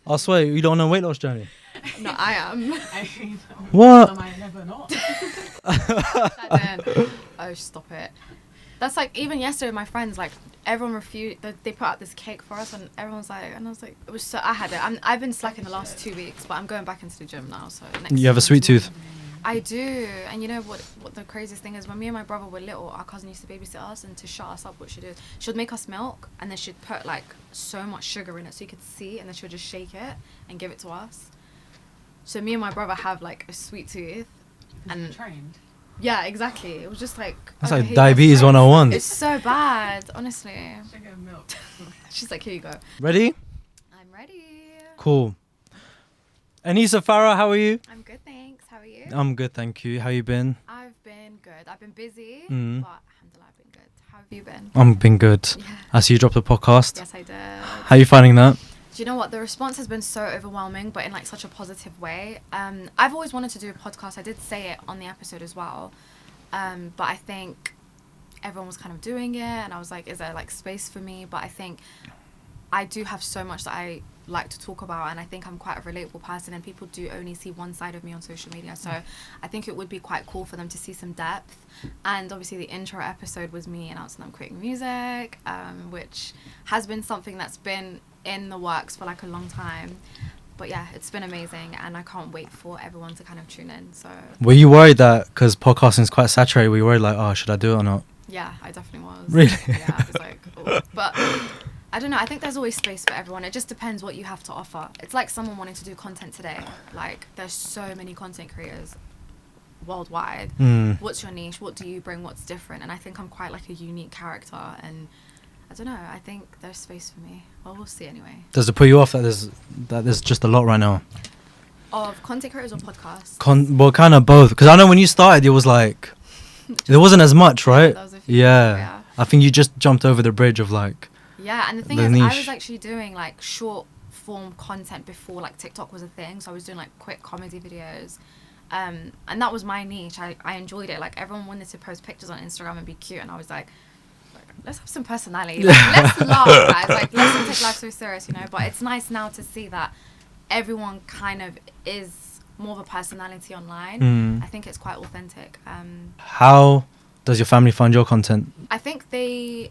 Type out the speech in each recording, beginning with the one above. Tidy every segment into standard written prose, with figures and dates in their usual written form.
I swear, you don't on a weight loss journey. No, I am. What? Am I never not? Oh, stop it. That's like, even yesterday, my friends, like, everyone refused. They put out this cake for us, and everyone's like, and I was like, it was so. I had it. I've been slacking the last 2 weeks, but I'm going back into the gym now. So next You have a sweet tooth. I do. And you know what the craziest thing is? When me and my brother were little, our cousin used to babysit us, and to shut us up, what she'd do, she'd make us milk, and then she'd put like so much sugar in it so you could see, and then she would just shake it and give it to us. So me and my brother have like a sweet tooth. And trained. Yeah, exactly. It was just like... That's like diabetes 101. It's so bad, honestly. Sugar and milk. She's like, here you go. Ready? I'm ready. Cool. Anisa, Farah, how are you? I'm good, thanks. How are you? I'm good, thank you. How you been? I've been good. I've been busy, but alhamdulillah, I've been good. How have you been? I'm been good. Yeah. I see you dropped the podcast. Yes, I did. How are you finding that? Do you know what? The response has been so overwhelming, but in like such a positive way. I've always wanted to do a podcast. I did say it on the episode as well. But I think everyone was kind of doing it, and I was like, is there like space for me? But I think I do have so much that I like to talk about, and I think I'm quite a relatable person, and people do only see one side of me on social media. So I think it would be quite cool for them to see some depth. And obviously the intro episode was me announcing I'm quitting music, which has been something that's been in the works for like a long time. But yeah, it's been amazing, and I can't wait for everyone to kind of tune in. So Were you worried that, because podcasting is quite saturated, were you worried like, oh, should I do it or not? yeah, I definitely was. Really? Yeah, I was like, oh. But I don't know, I think there's always space for everyone. It just depends what you have to offer. It's like someone wanting to do content today. Like, there's so many content creators worldwide. What's your niche? What do you bring? What's different? And I think I'm quite like a unique character, and I don't know, I think there's space for me. Well, we'll see anyway. Does it put you off that there's just a lot right now? Of content creators or podcasts? Well, kind of both. Because I know when you started, it was like, there wasn't as much, right? There was a few, Yeah. I think you just jumped over the bridge of like... Yeah, and the thing the is, niche. I was actually doing like short form content before like TikTok was a thing. So I was doing like quick comedy videos. And that was my niche. I enjoyed it. Like, everyone wanted to post pictures on Instagram and be cute, and I was like, let's have some personality. Like, let's laugh, guys. Like, let's not take life so serious, you know. But it's nice now to see that everyone kind of is more of a personality online. I think it's quite authentic. How does your family find your content? I think they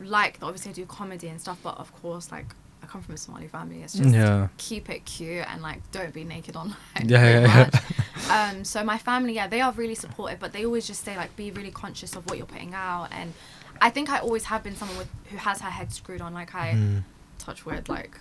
like, obviously I do comedy and stuff, but of course, like, I come from a Somali family. It's just keep it cute and like don't be naked online. So my family, they are really supportive, but they always just say like, be really conscious of what you're putting out. And I think I always have been someone who has her head screwed on. Like, I touch wood, like,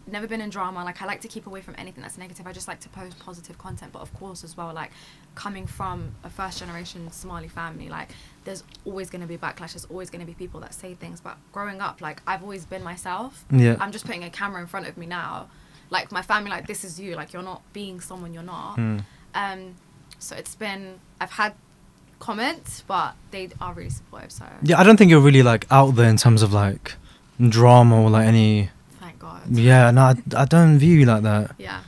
never been in drama. Like, I like to keep away from anything that's negative. I just like to post positive content. But of course as well, like, coming from a first generation Somali family, like, there's always going to be backlash. There's always going to be people that say things. But growing up, like, I've always been myself. I'm just putting a camera in front of me now. Like, my family, like, this is you. Like, you're not being someone you're not. So it's been, I've had comments, but they are really supportive. So Yeah, I don't think you're really like out there in terms of like drama or like any... Thank God. Yeah, no, I don't view you like that. Yeah,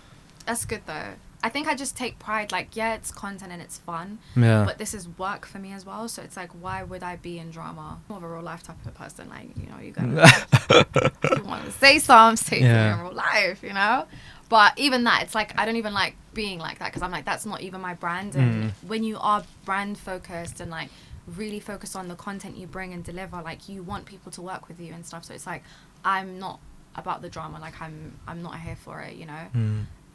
that's good though. I think I just take pride, like, yeah, it's content and it's fun, but this is work for me as well. So it's like, why would I be in drama? More of a real life type of person. Like, you know, you gotta, if you want to say something, in real life, you know. But even that, it's like, I don't even like being like that, because I'm like, that's not even my brand. And when you are brand focused and like really focused on the content you bring and deliver, like, you want people to work with you and stuff. So it's like, I'm not about the drama. Like, I'm not here for it, you know.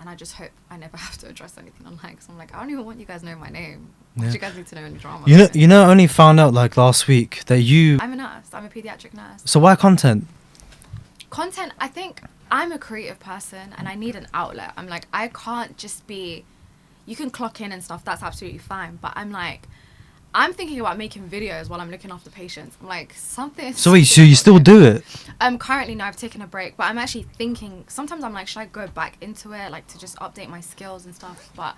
And I just hope I never have to address anything online, because I'm like, I don't even want you guys knowing my name. What do you guys need to know any drama? You know, I only found out like last week that I'm a nurse. I'm a pediatric nurse. So why content? Content, I think I'm a creative person and I need an outlet. I'm like, I can't just be, you can clock in and stuff, that's absolutely fine. But I'm like, I'm thinking about making videos while I'm looking after patients. I'm like, something. So wait, so you still do it? Currently, no, I've taken a break, but I'm actually thinking, sometimes I'm like, should I go back into it, like, to just update my skills and stuff? But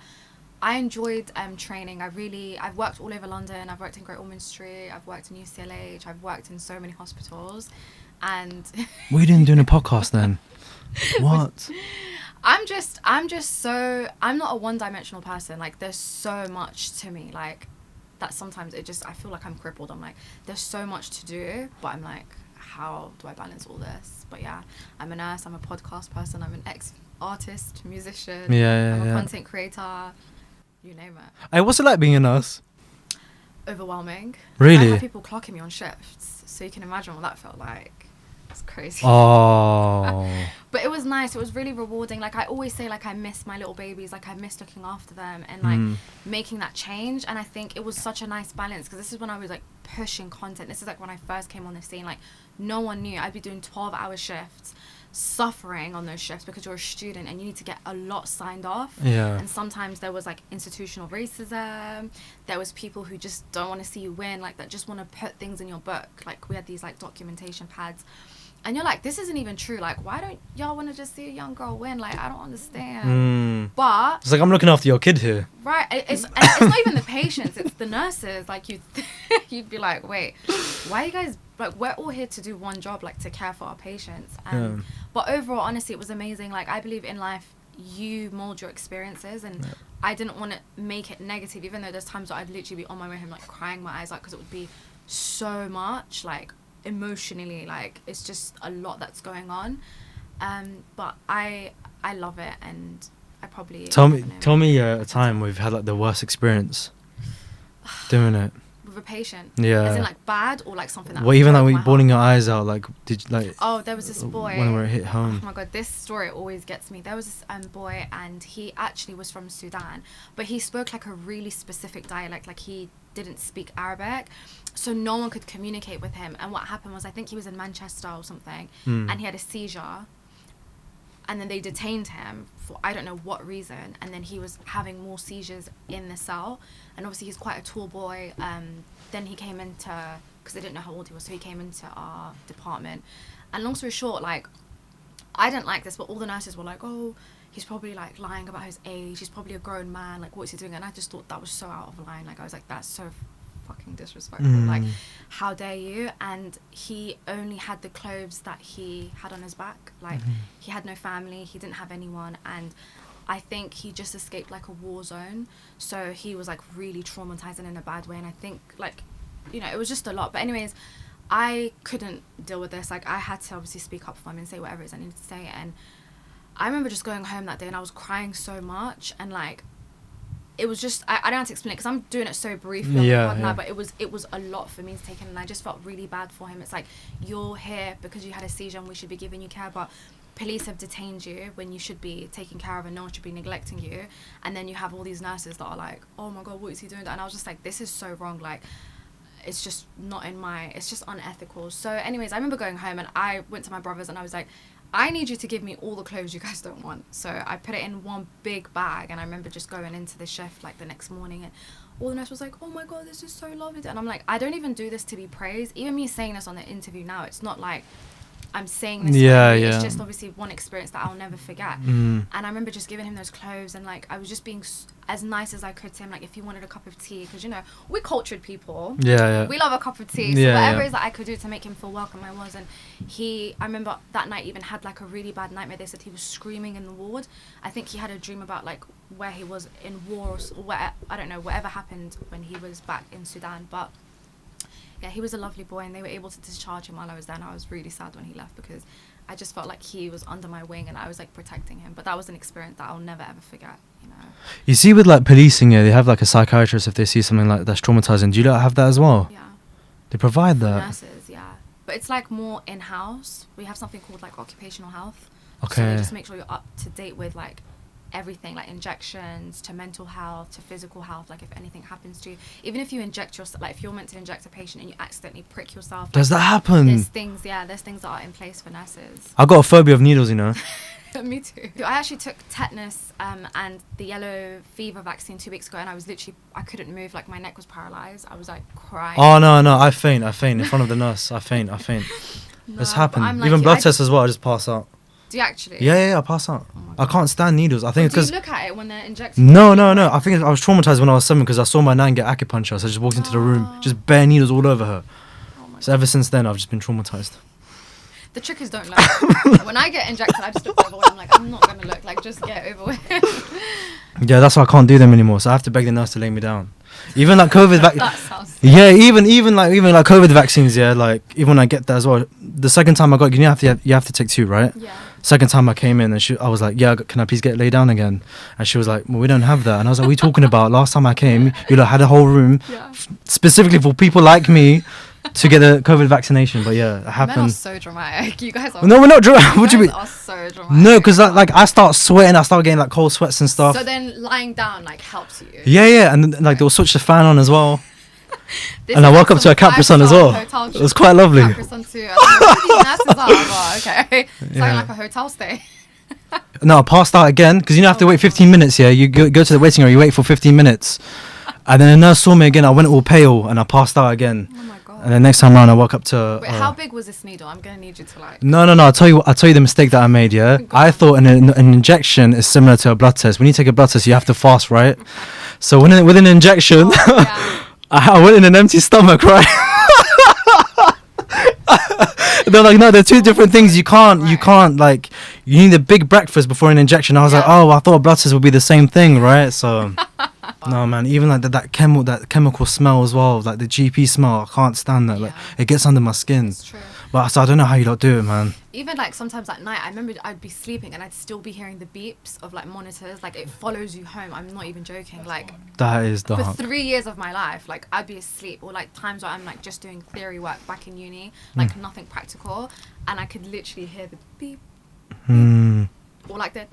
I enjoyed training. I've worked all over London. I've worked in Great Ormond Street. I've worked in UCLH. I've worked in so many hospitals. And what are you doing a podcast then? What? I'm not a one-dimensional person. Like, there's so much to me, like, that sometimes I feel like I'm crippled. I'm like, there's so much to do, but I'm like, how do I balance all this? But yeah, I'm a nurse, I'm a podcast person, I'm an artist, musician. Yeah, I'm a yeah. content creator. You name it. Hey, what's it like being a nurse? Overwhelming. Really? I had people clocking me on shifts, so you can imagine what that felt like. It's crazy. Oh. But it was nice. It was really rewarding. Like, I always say, like, I miss my little babies. Like, I miss looking after them and, like, making that change. And I think it was such a nice balance, because this is when I was, like, pushing content. This is, like, when I first came on the scene. Like, no one knew. I'd be doing 12-hour shifts, suffering on those shifts because you're a student and you need to get a lot signed off. Yeah. And sometimes there was, like, institutional racism. There was people who just don't want to see you win, like, that just want to put things in your book. Like, we had these, like, documentation pads. And you're like, this isn't even true. Like, why don't y'all want to just see a young girl win? Like, I don't understand. But it's like, I'm looking after your kid here. right, it's not even the patients, it's the nurses. Like, you'd be like, wait, why are you guys, like, we're all here to do one job, like, to care for our patients. But overall, honestly, it was amazing. Like, I believe in life, you mold your experiences, and I didn't want to make it negative, even though there's times that I'd literally be on my way home, like, crying my eyes out, because it would be so much, like, emotionally, like, it's just a lot that's going on. But I love it, and I probably tell me a time where you've had, like, the worst experience doing it with a patient. Yeah. As in, like, bad, or like something that well, even like broke when my you're bawling heart? your eyes out, like, did you, like, Oh, there was this boy. when it hit home. Oh my god, this story always gets me. There was this boy, and he actually was from Sudan, but he spoke like a really specific dialect. Like, he didn't speak Arabic, so no one could communicate with him. And what happened was, I think he was in Manchester or something, and he had a seizure, and then they detained him for I don't know what reason, and then he was having more seizures in the cell. And obviously he's quite a tall boy. Then he came into, because they didn't know how old he was, so he came into our department. And long story short, like, I didn't like this, but all the nurses were like, oh, he's probably, like, lying about his age, he's probably a grown man, like, what's he doing? And I just thought that was so out of line. Like, I was like, that's so fucking disrespectful. Like, how dare you? And he only had the clothes that he had on his back. Like, he had no family, he didn't have anyone, and I think he just escaped, like, a war zone. So he was, like, really traumatized and in a bad way. And I think, like, you know, it was just a lot. But anyways, I couldn't deal with this. Like, I had to obviously speak up for him and say whatever it is I needed to say. And I remember just going home that day, and I was crying so much. And, like, it was just, I don't have to explain it, because I'm doing it so briefly on the pod now, but it was a lot for me to take in, and I just felt really bad for him. It's like, you're here because you had a seizure and we should be giving you care, but police have detained you when you should be taken care of, and no one should be neglecting you. And then you have all these nurses that are like, oh my god, what is he doing? And I was just like, this is so wrong. Like, it's just not in my, it's just unethical. So anyways, I remember going home, and I went to my brothers and I was like, I need you to give me all the clothes you guys don't want. So I put it in one big bag, and I remember just going into the shift, like, the next morning, and all the nurse was like, oh my god, this is so lovely. And I'm like, I don't even do this to be praised. Even me saying this on the interview now, it's not like I'm saying this. It's just obviously one experience that I'll never forget. And I remember just giving him those clothes, and, like, I was just being as nice as I could to him. Like, if he wanted a cup of tea, because, you know, we're cultured people. We love a cup of tea. So whatever it is that I could do to make him feel welcome, I was. And I remember that night even had, like, a really bad nightmare. They said he was screaming in the ward. I think he had a dream about, like, where he was in war, or where, I don't know, whatever happened when he was back in Sudan. But yeah, he was a lovely boy, and they were able to discharge him while I was there. And I was really sad when he left, because I just felt like he was under my wing and I was, like, protecting him. But that was an experience that I'll never ever forget, you know. You see, with, like, policing, they have, like, a psychiatrist if they see something like that's traumatizing. Do you not have that as well? Yeah. They provide that. Nurses, yeah. But it's, like, more in-house. We have something called, like, occupational health. Okay. So they just make sure you're up to date with, like, everything, like injections to mental health to physical health. Like, if anything happens to you, even if you inject yourself, like, if you're meant to inject a patient and you accidentally prick yourself, like, does that happen? There's things that are in place for nurses. I got a phobia of needles, you know. Me too. I actually took tetanus and the yellow fever vaccine 2 weeks ago, and I was literally, I couldn't move. Like, my neck was paralyzed. I was, like, crying. Oh no, I faint in front of the nurse. I faint. No, It's happened. I'm like Even you, blood tests as well, I just pass out. Do you actually? Yeah, I pass out. I can't stand needles. I think it's Do you because look at it when they're injecting? no. I think I was traumatized when I was 7 because I saw my nan get acupuncture. So I just walked into the room, just bare needles all over her. Oh my So ever since then, I've just been traumatized. The trick is don't look. When I get injected, I just look over and I'm like, I'm not gonna look. Like, just get it over with. Yeah, that's why I can't do them anymore. So I have to beg the nurse to lay me down. Even like COVID That sounds. yeah, even like COVID vaccines. Yeah, like even when I get that as well. The second time I got, you have to take 2, right? Yeah. Second time I came in, and I was like, yeah, can I please get laid down again? And she was like, well, we don't have that. And I was like, what are you talking about? Last time I came, you had a whole room Yeah. specifically for people like me to get the COVID vaccination. But yeah, it Men are happened. so dramatic. You guys are. No, we're not dramatic. What do you guys mean? are so dramatic. No, because like I start sweating, I start getting like cold sweats and stuff. So then lying down like helps you. Yeah, and then, like they'll switch the fan on as well. This And I is woke up to a some Capri Sun as five-star well. hotel It was quite lovely. Capri Sun too. I don't know who these nurses are. Oh, okay. It's Yeah. like a hotel stay. No, I passed out again because you don't have to Oh wait my 15 minutes. Yeah, you go to the waiting room, you wait for 15 minutes, and then the nurse saw me again. I went all pale and I passed out again. Oh my god. And then next time round, I woke up to. Wait, how big was this needle? I'm gonna need you to like. No. I'll tell you the mistake that I made. Yeah, Go I on. thought an injection is similar to a blood test. When you take a blood test, you have to fast, right? So with an injection, Oh, yeah. I went in an empty stomach, right? They're like, no, they're two different things. You can't like, you need a big breakfast before an injection. I was like, Yeah. oh, I thought a blood test would be the same thing, right? So, no, man, even like that chemical smell as well, like the GP smell, I can't stand that. Like, Yeah. it gets under my skin. It's true. But so I don't know how you don't do it, man. Even like sometimes at night, I remember I'd be sleeping and I'd still be hearing the beeps of like monitors. Like it follows you home. I'm not even joking. Like That is for dark. 3 years of my life, like I'd be asleep, or like times where I'm like just doing theory work back in uni, like nothing practical, and I could literally hear the beep Hmm. or like the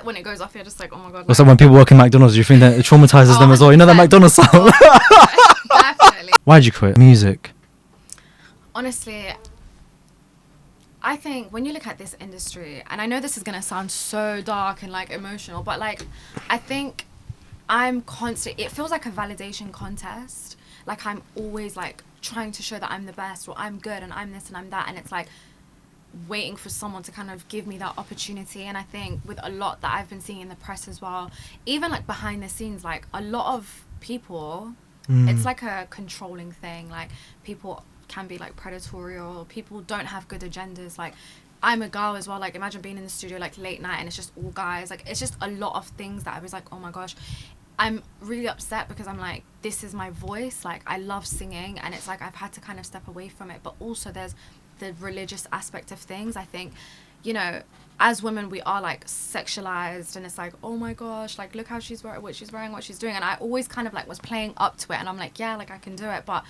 when it goes off. You're just like, oh my god. What's up when people work in McDonald's? Do you think that it traumatizes Oh, them as well? You know that 100%. McDonald's sound. Definitely. Why'd you quit music? Honestly, I think when you look at this industry, and I know this is gonna sound so dark and like emotional, but like I think I'm constant. It feels like a validation contest. Like I'm always like trying to show that I'm the best, or I'm good, and I'm this and I'm that, and it's like waiting for someone to kind of give me that opportunity. And I think with a lot that I've been seeing in the press as well, even like behind the scenes, like a lot of people, it's like a controlling thing. Like people can be like predatory, or people don't have good agendas. Like I'm a girl as well. Like imagine being in the studio like late night and it's just all guys. Like it's just a lot of things that I was like, oh my gosh. I'm really upset because I'm like, this is my voice. Like I love singing, and it's like I've had to kind of step away from it. But also there's the religious aspect of things. I think, you know, as women we are like sexualized, and it's like, oh my gosh, like look how she's wearing, what she's wearing, what she's doing. And I always kind of like was playing up to it, and I'm like, yeah, like I can do it. But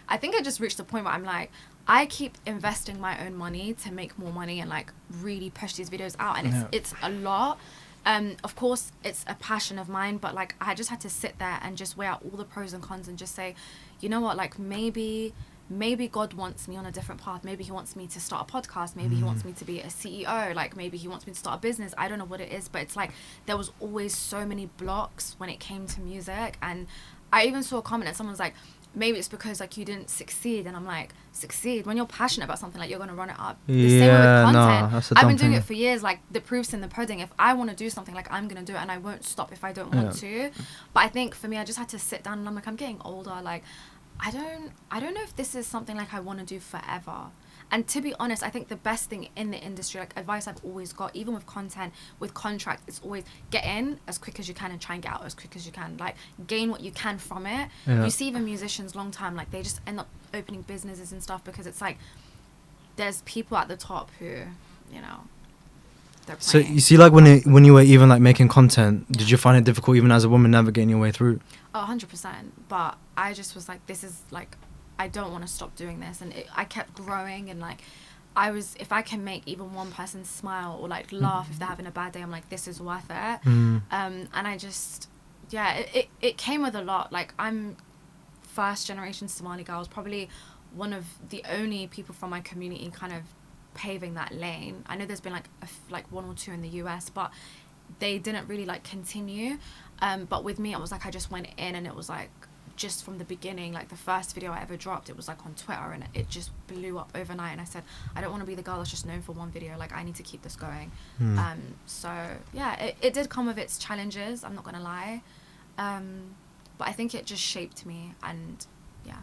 I think I just reached the point where I'm like, I keep investing my own money to make more money and like really push these videos out, and it's a lot. Of course it's a passion of mine, but like I just had to sit there and just weigh out all the pros and cons and just say, you know what, like maybe God wants me on a different path. Maybe he wants me to start a podcast. Maybe he wants me to be a CEO. Like maybe he wants me to start a business. I don't know what it is, but it's like there was always so many blocks when it came to music. And I even saw a comment and someone's like, maybe it's because like you didn't succeed. And I'm like, succeed when you're passionate about something, like you're gonna run it up. The same way Yeah, with no, content. that's a I've dumb been doing thing. it for years. Like the proof's in the pudding. If I want to do something, like I'm gonna do it, and I won't stop if I don't want to. But I think for me, I just had to sit down, and I'm like, I'm getting older. Like I don't know if this is something like I want to do forever. And to be honest, I think the best thing in the industry, like advice I've always got, even with content, with contract, it's always get in as quick as you can and try and get out as quick as you can. Like gain what you can from it. Yeah. You see even musicians long time, like they just end up opening businesses and stuff because it's like there's people at the top who, you know, they're So playing. you see, like when you were even like making content, did you find it difficult even as a woman navigating your way through? Oh, 100%. But I just was like, this is like, I don't want to stop doing this. And I kept growing, and like, if I can make even one person smile or like laugh if they're having a bad day, I'm like, this is worth it. And I just, yeah, it came with a lot. Like I'm first generation Somali girl, I was probably one of the only people from my community kind of paving that lane. I know there's been like one or two in the US, but they didn't really like continue. But with me, it was like I just went in, and it was like just from the beginning, like the first video I ever dropped, it was like on Twitter, and it just blew up overnight. And I said, I don't want to be the girl that's just known for one video. Like I need to keep this going. So yeah, it did come with its challenges, I'm not gonna lie, but I think it just shaped me. And yeah,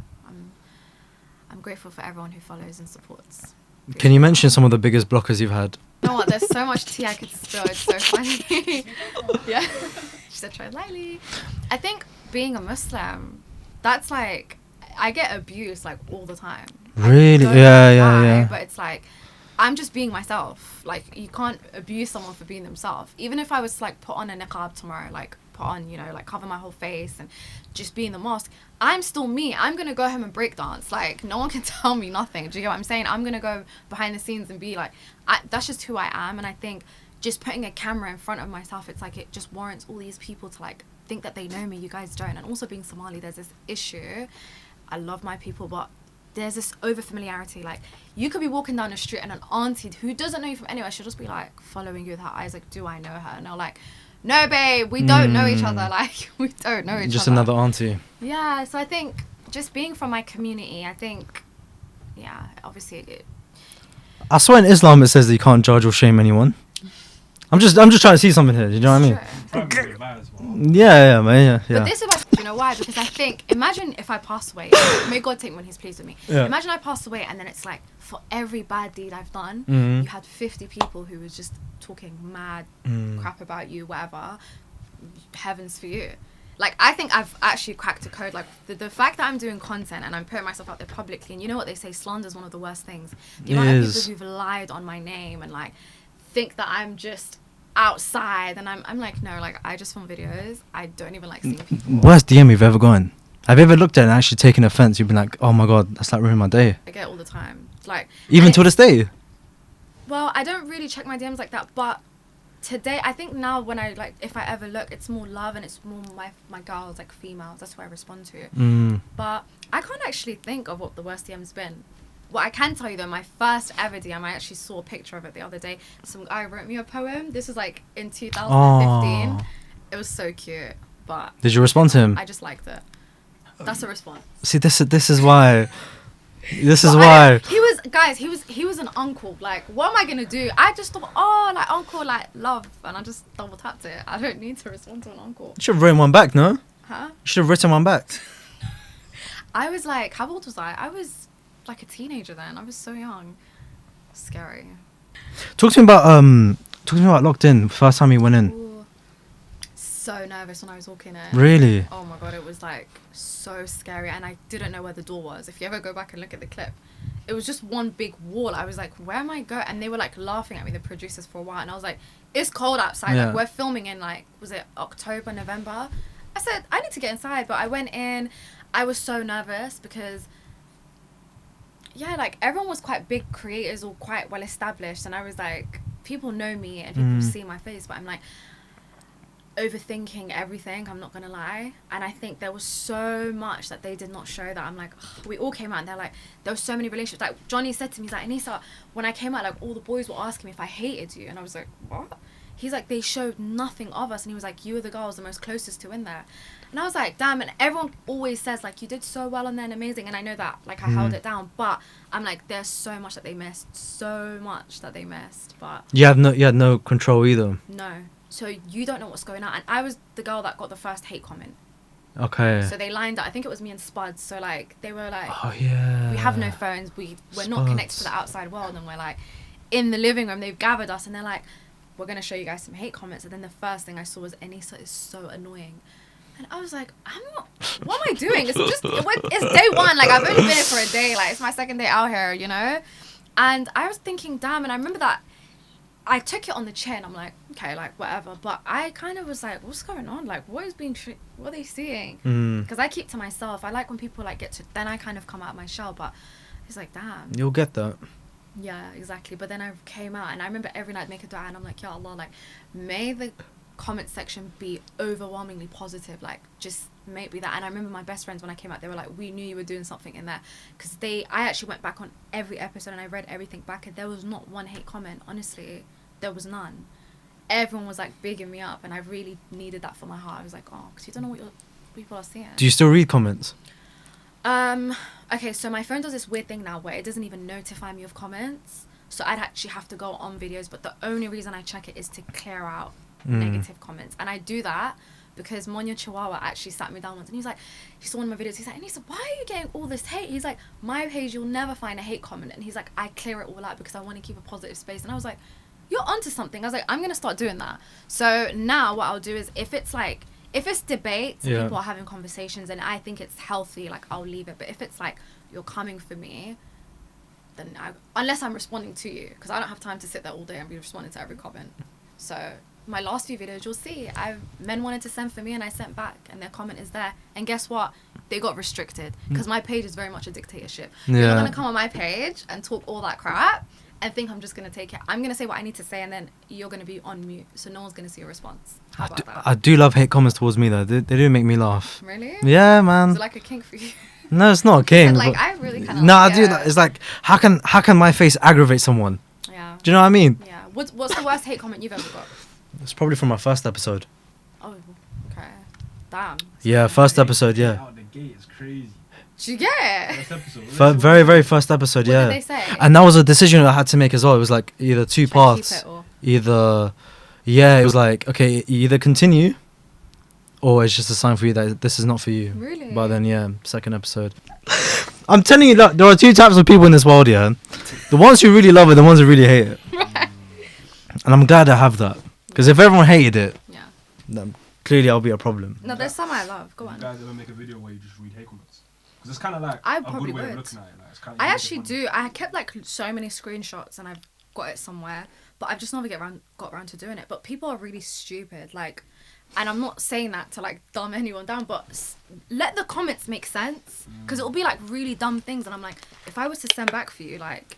I'm grateful for everyone who follows and supports. Can you mention some of the biggest blockers you've had? You know what, there's so much tea I could spill. It's so funny. Yeah. She said try lightly. I think being a Muslim, that's like, I get abused like all the time. Really? I don't Yeah, know yeah, why, yeah. But it's like, I'm just being myself. Like, you can't abuse someone for being themselves. Even if I was to, like, put on a niqab tomorrow, like, put on, you know, like, cover my whole face and just be in the mosque, I'm still me. I'm going to go home and break dance. Like, no one can tell me nothing. Do you get what I'm saying? I'm going to go behind the scenes and be like, that's just who I am. And I think just putting a camera in front of myself, it's like, it just warrants all these people to, like, think that they know me. You guys don't. And also being Somali, there's this issue. I love my people, but there's this over familiarity. Like, you could be walking down the street and an auntie who doesn't know you from anywhere, she'll just be like following you with her eyes, like, do I know her? And they're like, no babe, we don't know each other. Like, we don't know each other. Just another auntie. Yeah, so I think just being from my community, I think, yeah, obviously I swear in Islam it says that you can't judge or shame anyone. I'm just trying to see something here. You know what I mean? Probably bad as well. Yeah, man. Yeah. But this is why, you know why? Because I think, imagine if I pass away. May God take me when He's pleased with me. Yeah. Imagine I pass away and then it's like, for every bad deed I've done, Mhm. you had 50 people who was just talking mad crap about you, whatever. Heavens for you. Like, I think I've actually cracked a code. Like, the fact that I'm doing content and I'm putting myself out there publicly, and you know what they say, slander is one of the worst things. The amount of people who've lied on my name and, like, think that I'm just outside, and I'm like, no, like, I just film videos. I don't even like seeing people. Worst DM you've ever gotten? Have you ever looked at it and actually taken offense? You've been like, oh my god, that's like ruining my day. I get it all the time. Like, Even to this day? Well, I don't really check my DMs like that, but today, I think now when I, like, if I ever look, it's more love and it's more my girls, like, females. That's what I respond to. But I can't actually think of what the worst DM's been. What I can tell you, though, my first ever DM, I actually saw a picture of it the other day. Some guy wrote me a poem. This was, like, in 2015. Oh. It was so cute, but Did you respond to him? I just liked it. That's a response. See, this is why. This is But why. he was an uncle. Like, what am I gonna do? I just thought, oh, like, uncle, like, love, and I just double tapped it. I don't need to respond to an uncle. You should have written one back, no? Huh? You should have written one back. I was like, how old was I? I was like a teenager then. I was so young. Scary. Talk to me about Locked In. First time you went in. Ooh. So nervous when I was walking in. Really? Oh my god, it was like so scary, and I didn't know where the door was. If you ever go back and look at the clip, it was just one big wall. I was like, where am I going? And they were like laughing at me, the producers, for a while, and I was like, it's cold outside. Yeah. Like, we're filming in, like, was it October, November? I said, I need to get inside, but I went in. I was so nervous because, yeah, like, everyone was quite big creators or quite well established, and I was like, people know me and people see my face, but I'm like overthinking everything, I'm not gonna lie. And I think there was so much that they did not show that I'm like, ugh. We all came out and they're like, there was so many relationships. Like, Johnny said to me, he's like, Anisa, when I came out, like, all the boys were asking me if I hated you, and I was like, what? He's like, they showed nothing of us, and he was like, you were the girl I was the most closest to in there. And I was like, damn. And everyone always says, like, you did so well on there and amazing, and I know that, like, I held it down, but I'm like, there's so much that they missed, but You had no control either. no. So you don't know what's going on. And I was the girl that got the first hate comment. Okay. So they lined up. I think it was me and Spuds. So, like, they were like, Oh yeah. we have no phones. We're not connected to the outside world. And we're like, in the living room, they've gathered us and they're like, we're going to show you guys some hate comments. And then the first thing I saw was, Anisa is so annoying. And I was like, what am I doing? It's day one. Like, I've only been here for a day. Like, it's my second day out here, you know? And I was thinking, damn. And I remember that I took it on the chin. I'm like, okay, like, whatever. But I kind of was like, what's going on? Like, what are they seeing? Because I keep to myself. I like when people, like, then I kind of come out of my shell. But it's like, damn. You'll get that. Yeah, exactly. But then I came out, and I remember every night make a dua, and I'm like, ya Allah, like, may the comment section be overwhelmingly positive. Like, just maybe that. And I remember my best friends, when I came out, they were like, we knew you were doing something in there. Because I actually went back on every episode, and I read everything back, and there was not one hate comment, honestly. There was none. Everyone was, like, bigging me up, and I really needed that for my heart. I was like, oh, because you don't know what people are seeing. Do you still read comments? Okay, so my phone does this weird thing now where it doesn't even notify me of comments. So I'd actually have to go on videos, but the only reason I check it is to clear out negative comments. And I do that because Monya Chihuahua actually sat me down once, and he's like, he saw one of my videos, he's like, Anisa, why are you getting all this hate? He's like, my page, you'll never find a hate comment. And he's like, I clear it all out because I want to keep a positive space. And I was like, you're onto something. I was like, I'm going to start doing that. So now what I'll do is, if it's debates, people are having conversations, and I think it's healthy, like, I'll leave it. But if it's like, you're coming for me, then unless I'm responding to you, because I don't have time to sit there all day and be responding to every comment. So my last few videos, you'll see, men wanted to send for me and I sent back, and their comment is there. And guess what? They got restricted because my page is very much a dictatorship. You're not gonna come on my page and talk all that crap and think I'm just gonna take it. I'm gonna say what I need to say, and then you're gonna be on mute, so no one's gonna see a response. How about that? I do love hate comments towards me though. They do make me laugh. Really? Yeah, man. Is it like a kink for you? No, it's not a king. Like, but- I really kind of. No, I do that. It's like, how can my face aggravate someone? Yeah. Do you know what I mean? Yeah. What's the worst hate comment you've ever got? It's probably from my first episode. Oh, okay. Damn. Yeah, first episode. Yeah, Out the gate is crazy. Did you get it? First episode. very very first episode. What Yeah, did they say? and that was a decision I had to make as well. It was like either two Should I keep paths. it or- Either, yeah, it was like, okay, you either continue, or it's just a sign for you that this is not for you. Really? But then, yeah, second episode. I'm telling you, look, there are two types of people in this world, yeah. The ones who really love it, the ones who really hate it. Right. And I'm glad I have that. Because if everyone hated it, Yeah. then clearly I'll be a problem. No, there's some I love. Go You on. guys ever make a video where you just read hate comments? Because it's kind of like I a probably good way would. of looking at it. Like, it's kinda, I you make it actually funny. do. I kept like so many screenshots and I've got it somewhere, but I've just never got around to doing it. But people are really stupid. Like, and I'm not saying that to like dumb anyone down, but let the comments make sense, because it'll be like really dumb things, and I'm like, if I was to send back for you, like,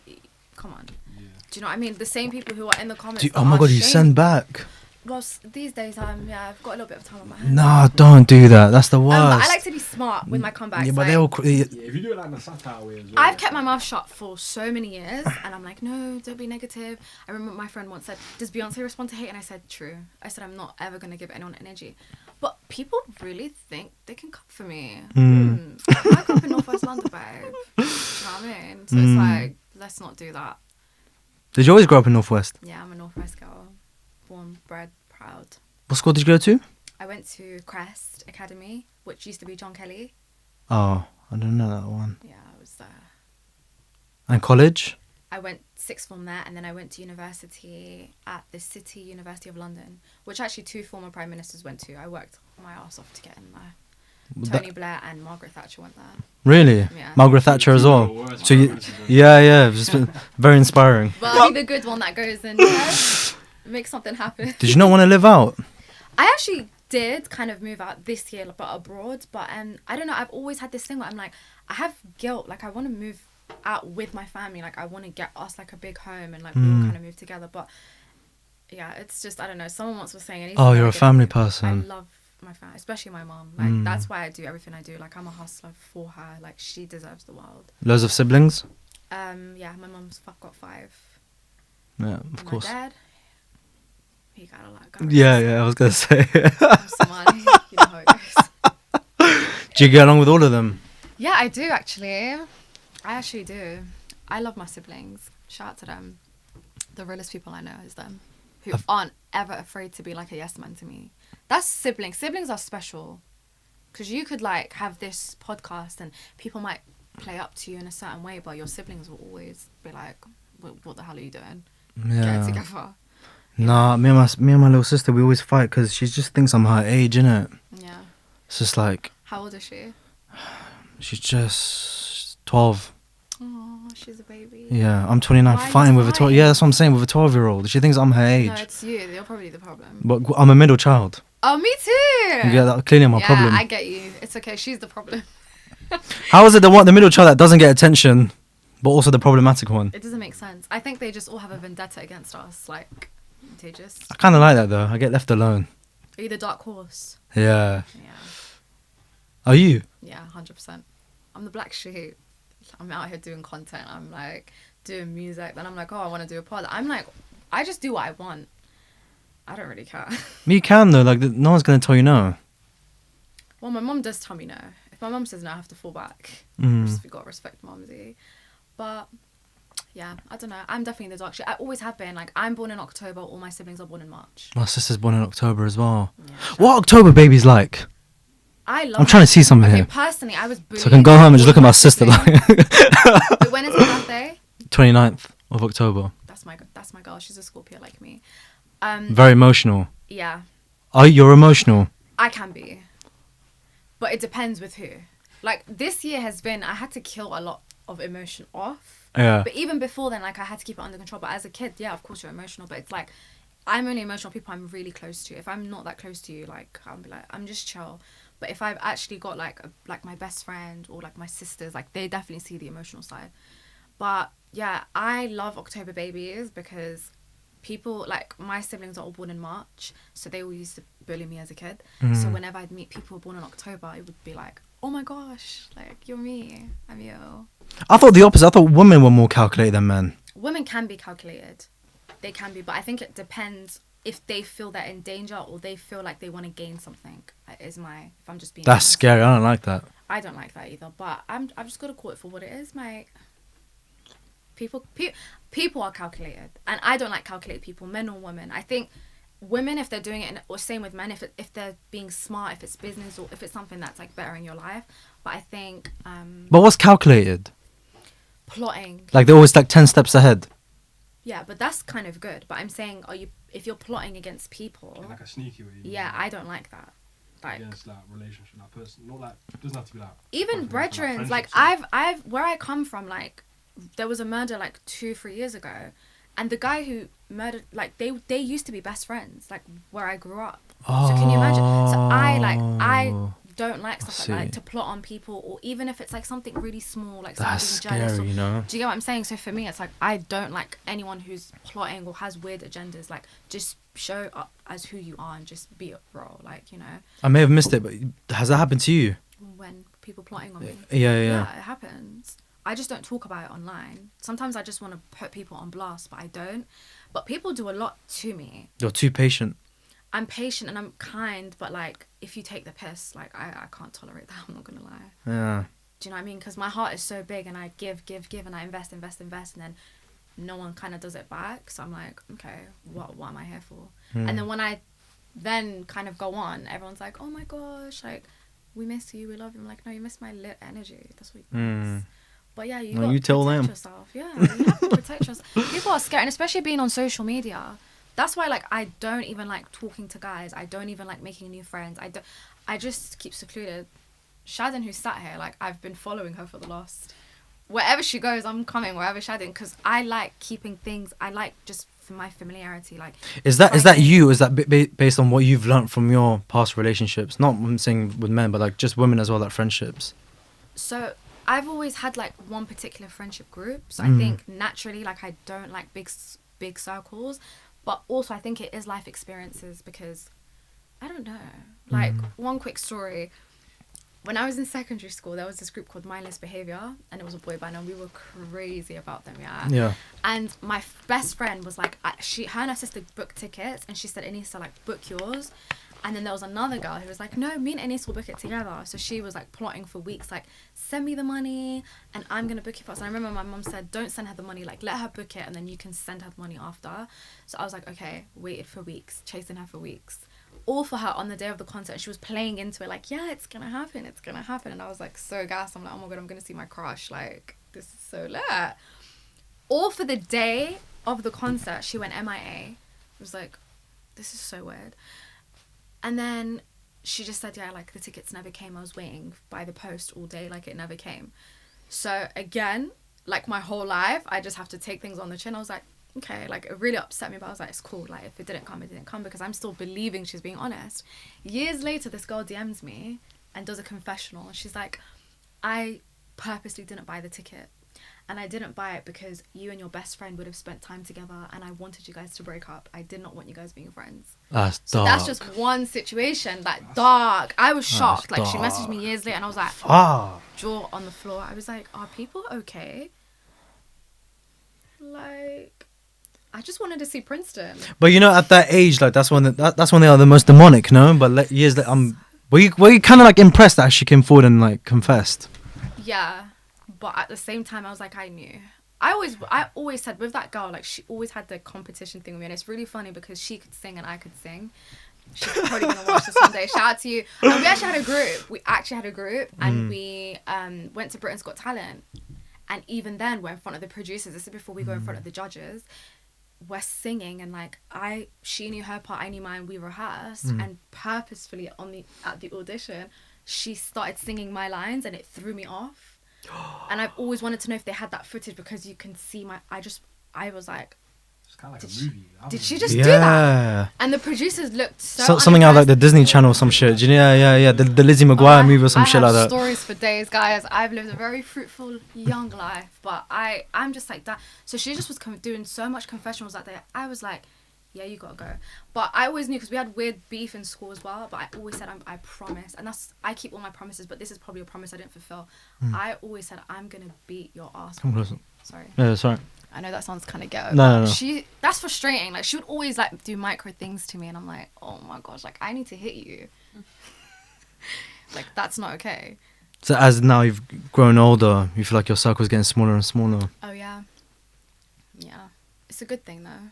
come on. Yeah. Do you know what I mean? The same people who are in the comments. Dude, that oh my are god, you shaming- send back. Well, these days, yeah, I've got a little bit of time on my hands. Nah, don't do that. That's the worst. But I like to be smart with my comebacks. yeah, but like, they all. Yeah, if you do it like in a satire way as well. I've kept my mouth shut for so many years, and I'm like, no, don't be negative. I remember my friend once said, does Beyonce respond to hate? And I said, true. I said, I'm not ever going to give anyone energy. But people really think they can come for me. I grew up in North West London, babe. You know what I mean? So it's like, let's not do that. Did you always grow up in Northwest? Yeah, I'm a North West girl. Born, bred, proud. What school did you go to? I went to Crest Academy, which used to be John Kelly. Oh, I don't know that one. Yeah, I was there. And college? I went sixth form there, and then I went to university at the City University of London, which actually 2 former prime ministers went to. I worked my ass off to get in there. Tony Blair and Margaret Thatcher went there. Really? Yeah. Margaret Thatcher as well. Worse, So you, man. yeah, it's just been very inspiring. But I'll be the good one that goes and make something happen. Did you not want to live out? I actually did kind of move out this year, but abroad. But I don't know. I've always had this thing where I'm like, I have guilt. Like, I want to move out with my family. Like, I want to get us like a big home and like we all kind of move together. But yeah, it's just, I don't know. Someone once was saying, Oh, you're a negative. family I person. love my family, especially my mom. Like, that's why I do everything I do. Like, I'm a hustler for her. Like, she deserves the world. Loads of siblings? Yeah, my mom's got 5. Yeah, And of course. My dad, he got a lot going. Yeah, I was going to say. I'm Somali. You know how it goes. Do you get along with all of them? Yeah, I do actually. I actually do. I love my siblings. Shout out to them. The realest people I know is them, who aren't ever afraid to be like a yes man to me. That's siblings. Siblings are special, because you could like have this podcast and people might play up to you in a certain way, but your siblings will always be like, "What the hell are you doing? Get it Yeah. together." Nah, me and my little sister, we always fight because she just thinks I'm her age, innit? Yeah. It's just like, How old is she? she's just 12. Oh, she's a baby. Yeah, I'm 29, Why are you fighting with a 12. fighting? Yeah, that's what I'm saying, with a 12-year-old. She thinks I'm her age. No, it's you. You're probably the problem. But I'm a middle child. Oh, me too. Yeah, that clearly my yeah, problem. I get you. It's okay. She's the problem. How is it the middle child that doesn't get attention, but also the problematic one? It doesn't make sense. I think they just all have a vendetta against us. Like, they just... I kind of like that though. I get left alone. Are you the dark horse? Yeah. Yeah. Are you? Yeah, 100%. I'm the black sheep. I'm out here doing content. I'm like doing music. Then I'm like, oh, I want to do a pod. I'm like, I just do what I want. I don't really care. You can though. Like no one's gonna tell you no. Well, my mum does tell me no. If my mum says no, I have to fall back. Mm. Just, we got to respect mumsy. But yeah, I don't know. I'm definitely the dark sheep. I always have been. Like, I'm born in October. All my siblings are born in March. My sister's born in October as well. Yeah, What October baby's like? I love I'm trying to see something Okay, here. personally, I was bullied. So I can go home and just look at my sister Like, like but when is her birthday? 29th of October. That's my girl. She's a Scorpio like me. Very emotional. Yeah, Oh, you're emotional. I can be, but it depends with who. Like, this year has been, I had to kill a lot of emotion off. Yeah. But even before then, like, I had to keep it under control. But as a kid, yeah, of course you're emotional. But it's like, I'm only emotional people I'm really close to. If I'm not that close to you, like, I'll be like, I'm just chill. But if I've actually got like my best friend or like my sisters, like, they definitely see the emotional side. But yeah, I love October babies because people, like, my siblings are all born in March, so they all used to bully me as a kid. So whenever I'd meet people born in October, it would be like, oh my gosh, like, you're me, I'm you. I thought the opposite. I thought women were more calculated than men. Women can be calculated, they can be, but I think it depends if they feel they're in danger or they feel like they want to gain something. If I'm just being That's honest. scary. I don't like that. I don't like that either, but I've just got to call it for what it is, mate. People are calculated, and I don't like calculated people, men or women. I think women, if they're doing it, or same with men, if they're being smart, if it's business or if it's something that's like bettering your life. But I think But what's calculated? plotting. Like they're always like 10 steps ahead. Yeah, but that's kind of good. But I'm saying, if you're plotting against people? In like a sneaky way. Yeah, I don't like that. Like, against like relationship, like person, not like, it doesn't have to be like. even boyfriend, brethrens, like, friendships, I've where I come from, like, there was a murder like 2-3 years ago, and the guy who murdered, like, they used to be best friends, like, where I grew up. Oh. So can you imagine? So I don't like stuff see. like that, to plot on people, or even if it's like something really small, like That's someone being jealous. scary, you know? Do you get what I'm saying? So for me, it's like, I don't like anyone who's plotting or has weird agendas. Like, just show up as who you are and just be real, like, you know. I may have missed it, but has that happened to you? When people plotting on me. Yeah. It happens. I just don't talk about it online. Sometimes I just want to put people on blast, but I don't. But people do a lot to me. You're too patient. I'm patient and I'm kind, but like, if you take the piss, like, I can't tolerate that. I'm not gonna lie. Yeah. Do you know what I mean? Because my heart is so big, and I give, and I invest, and then no one kind of does it back. So I'm like, okay, what am I here for? And then when I then kind of go on, everyone's like, oh my gosh, like, we miss you, we love you. I'm like, no, you miss my lit energy. That's what you miss. But yeah, you got to tell protect them. yourself. Yeah, you have to protect yourself. People are scared, and especially being on social media. That's why, like, I don't even like talking to guys. I don't even like making new friends. I just keep secluded. Shadden, who sat here, like, I've been following her for the last... Wherever she goes, I'm coming, wherever Shadden, because I like keeping things... I like just for my familiarity, like... Is that you? Is that based on what you've learnt from your past relationships? Not I'm saying with men, but like just women as well, like friendships. So I've always had like one particular friendship group. So I think naturally, like, I don't like big circles. But also I think it is life experiences, because I don't know. Like, one quick story. When I was in secondary school, there was this group called Mindless Behaviour, and it was a boy band, and we were crazy about them, Yeah. And my best friend was like, her and her sister booked tickets, and she said, Anisa, like, book yours. And then there was another girl who was like, no, me and Anisa will book it together. So she was like plotting for weeks, like, send me the money and I'm going to book it first. And I remember my mum said, don't send her the money, like, let her book it and then you can send her the money after. So I was like, okay, waited for weeks, chasing her for weeks. All for her on the day of the concert. She was playing into it like, yeah, it's going to happen. And I was like so gassed. I'm like, oh my God, I'm going to see my crush. Like, this is so lit. All for the day of the concert, she went MIA. It was like, this is so weird. And then she just said, yeah, like, the tickets never came. I was waiting by the post all day. Like, it never came. So again, like, my whole life, I just have to take things on the chin. I was like, okay, like, it really upset me, but I was like, it's cool. Like, if it didn't come, it didn't come, because I'm still believing she's being honest. Years later, this girl DMs me and does a confessional. And she's like, I purposely didn't buy the ticket. And I didn't buy it because you and your best friend would have spent time together, and I wanted you guys to break up. I did not want you guys being friends. That's dark. So that's just one situation. Like, dark. I was shocked. Like, she messaged me years later, and I was like, jaw on the floor. I was like, are people okay? Like, I just wanted to see Princeton. But you know, at that age, like, that's when they are the most demonic, no? But like, years later, were you kind of like impressed that she came forward and like confessed? Yeah. But at the same time, I was like, I knew. I always said with that girl, like, she always had the competition thing with me. And it's really funny because she could sing and I could sing. She's probably going to watch this one day. Shout out to you. And we actually had a group. And we went to Britain's Got Talent. And even then, we're in front of the producers. This is before we go in front of the judges. We're singing, and like, she knew her part, I knew mine. We rehearsed. And purposefully at the audition, she started singing my lines and it threw me off. And I've always wanted to know if they had that footage because you can see I was like, It's kind of like Did a she- movie. did she just do that? Yeah. And the producers looked so Something out of like the unimpressed. Disney Channel or some shit. Do you know? Yeah. The Lizzie McGuire movie or some shit like I have that. stories for days, guys. I've lived a very fruitful young life, but I'm just like that. So she just was doing so much confessionals that day. I was like, yeah, you gotta go. But I always knew because we had weird beef in school as well. But I always said I promise, and I keep all my promises. But this is probably a promise I didn't fulfill. I always said I'm gonna beat your ass. Come closer. Sorry. Yeah, sorry. I know that sounds kind of ghetto. No. That's frustrating. Like she would always like do micro things to me, and I'm like, oh my gosh, like I need to hit you. Like that's not okay. So as now you've grown older, you feel like your circle's getting smaller and smaller. Oh yeah. Yeah, it's a good thing though.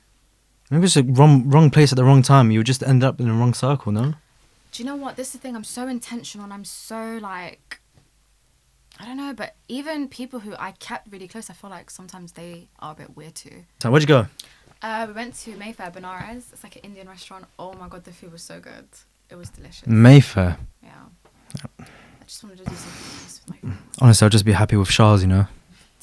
Maybe it's the wrong place at the wrong time. You just end up in the wrong circle, no? Do you know what? This is the thing. I'm so intentional, and I'm so like, I don't know. But even people who I kept really close, I feel like sometimes they are a bit weird too. So where'd you go? We went to Mayfair Benares. It's like an Indian restaurant. Oh my god, the food was so good. It was delicious. Mayfair. Yeah. I just wanted to do something nice with my friends, Honestly, I'll just be happy with Shahs, you know.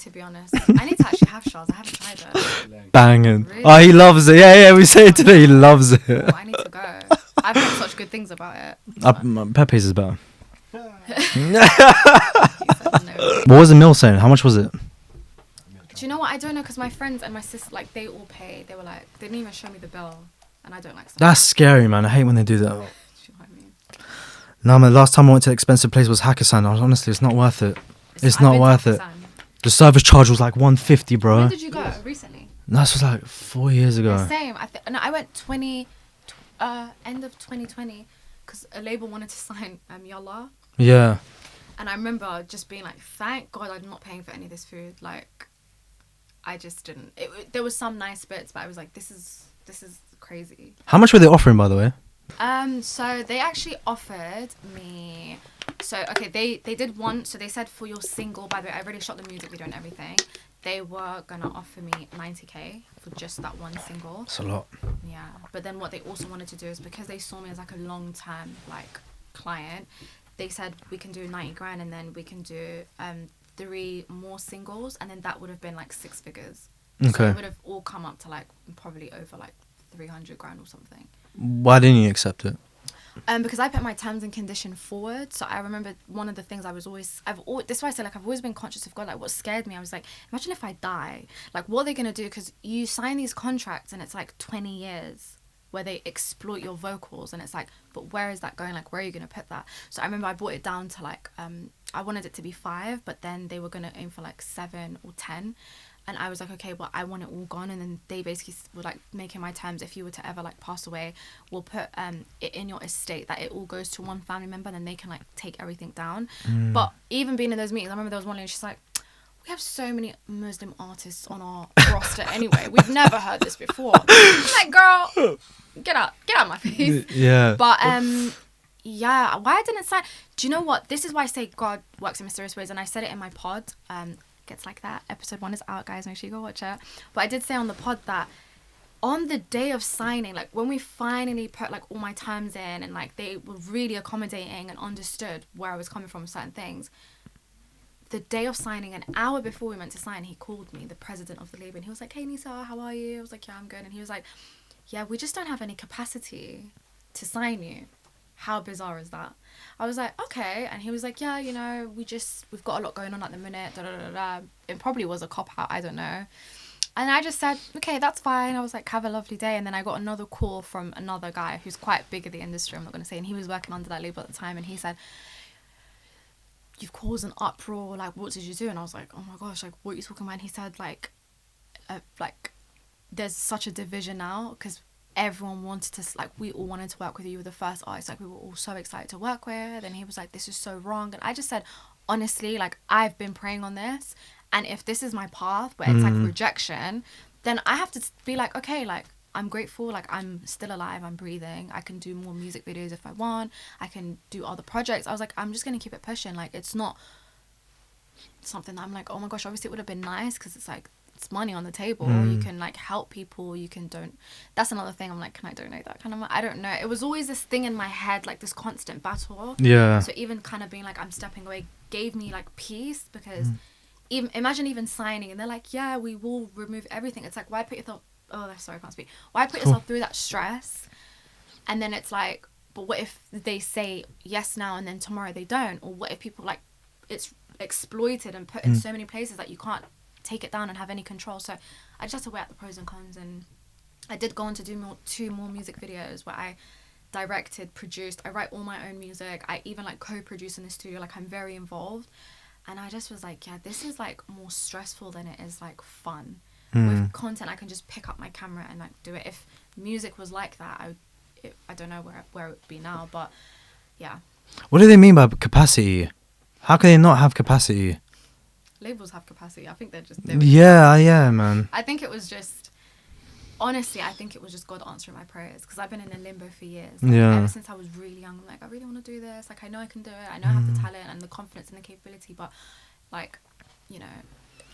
to be honest. I need to actually have Shahs. I haven't tried it. Banging. Really? Oh, he loves it. Yeah, we say it today. He loves it. Oh, I need to go. I've heard such good things about it. Pepe's is better. He said no. What was the meal saying? How much was it? Do you know what? I don't know because my friends and my sister, like, they all pay. They were like, they didn't even show me the bill, and I don't like stuff. That's scary, man. I hate when they do that. Do you know what I mean? No, man. Last time I went to an expensive place was Hakkasan. Honestly, it's not worth it. It's I've not been to worth it. Busan. The service charge was like 150, bro. When did you go? Recently? This was like 4 years ago. The same. No, I went end of 2020 because a label wanted to sign Yalla. Yeah. And I remember just being like, thank God I'm not paying for any of this food. Like, I just didn't. There was some nice bits, but I was like, this is crazy. How much were they offering, by the way? So they actually offered me. So okay, they did one. So they said for your single. By the way, I already shot the music video and everything. They were gonna offer me 90K for just that one single. That's a lot. Yeah, but then what they also wanted to do is because they saw me as like a long-term like client, they said we can do 90 grand and then we can do 3 more singles and then that would have been like 6 figures. So Okay. it would have all come up to like probably over like 300 grand or something. Why didn't you accept it? Because I put my terms and condition forward. So I remember one of the things this is why I say like I've always been conscious of God. Like what scared me, I was like, imagine if I die. Like what are they gonna do? Because you sign these contracts and it's like 20 years where they exploit your vocals and it's like, but where is that going? Like where are you gonna put that? So I remember I brought it down to like I wanted it to be 5, but then they were gonna aim for like 7 or 10. And I was like, okay, well, I want it all gone. And then they basically were like making my terms, if you were to ever like pass away, we'll put it in your estate that it all goes to one family member, then they can like take everything down. But even being in those meetings, I remember there was one lady, she's like, we have so many Muslim artists on our roster anyway. We've never heard this before. I'm like, girl, get out my face. Yeah. But yeah, why I didn't sign. Do you know what? This is why I say God works in mysterious ways. And I said it in my pod. Gets like that. Episode 1 is out, guys. Make sure you go watch it. But I did say on the pod that on the day of signing, like when we finally put like all my terms in and like they were really accommodating and understood where I was coming from with certain things, the day of signing, an hour before we meant to sign, he called me, the president of the label, and he was like, hey Nisa, how are you? I was like, yeah, I'm good. And he was like, yeah, we just don't have any capacity to sign you. How bizarre is that? I was like, okay. And he was like, yeah, you know, we've got a lot going on at the minute. Da, da, da, da. It probably was a cop out. I don't know. And I just said, okay, that's fine. I was like, have a lovely day. And then I got another call from another guy who's quite big in the industry, I'm not going to say. And he was working under that label at the time. And he said, you've caused an uproar. Like, what did you do? And I was like, oh my gosh, like, what are you talking about? And he said, like there's such a division now because everyone wanted to, like, we all wanted to work with you. You were the first artist, like, we were all so excited to work with. And he was like, this is so wrong. And I just said, honestly, like, I've been praying on this, and if this is my path where it's like rejection, then I have to be like, okay, like, I'm grateful, like, I'm still alive, I'm breathing, I can do more music videos if I want, I can do other projects. I was like, I'm just gonna keep it pushing. Like, it's not something that I'm like, oh my gosh, obviously it would have been nice because it's like it's money on the table. You can like help people. You can don't. That's another thing. I'm like, can I donate that kind of money? I don't know. It was always this thing in my head, like this constant battle. Yeah. So even kind of being like, I'm stepping away, gave me like peace, because even imagine even signing and they're like, yeah, we will remove everything. It's like, why put yourself? Oh, sorry, I can't speak. Why put yourself through that stress? And then it's like, but what if they say yes now and then tomorrow they don't? Or what if people like it's exploited and put in so many places that you can't take it down and have any control? So I just had to weigh out the pros and cons, and I did go on to do two more music videos where I directed, produced, I write all my own music, I even like co-produce in the studio, like I'm very involved. And I just was like, yeah, this is like more stressful than it is like fun. With content I can just pick up my camera and like do it. If music was like that, I don't know where it would be now, but yeah. What do they mean by capacity? How can they not have capacity? Labels have capacity. I think they're just... Yeah, man. I think it was just... Honestly, I think it was just God answering my prayers, because I've been in a limbo for years. Like, ever since I was really young, I'm like, I really want to do this. Like, I know I can do it. I know I have the talent and the confidence and the capability, but like, you know,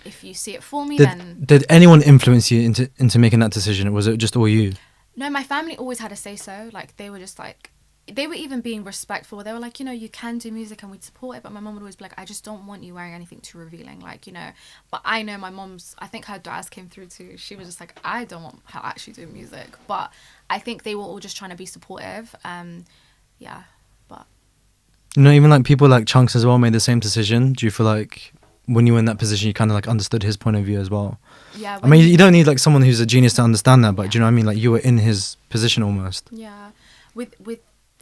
if you see it for me, then... Did anyone influence you into making that decision, or was it just all you? No, my family always had a say-so. Like, they were just like... They were even being respectful. They were like, you know, you can do music and we'd support it. But my mum would always be like, I just don't want you wearing anything too revealing. Like, you know. But I know my mum's... I think her dads came through too. She was just like, I don't want her actually doing music. But I think they were all just trying to be supportive. Yeah, but... You know, even like people like Chunks as well made the same decision. Do you feel like when you were in that position, you kind of like understood his point of view as well? Yeah. I mean, you don't need like someone who's a genius to understand that, but do you know what I mean? Like you were in his position almost. Yeah. With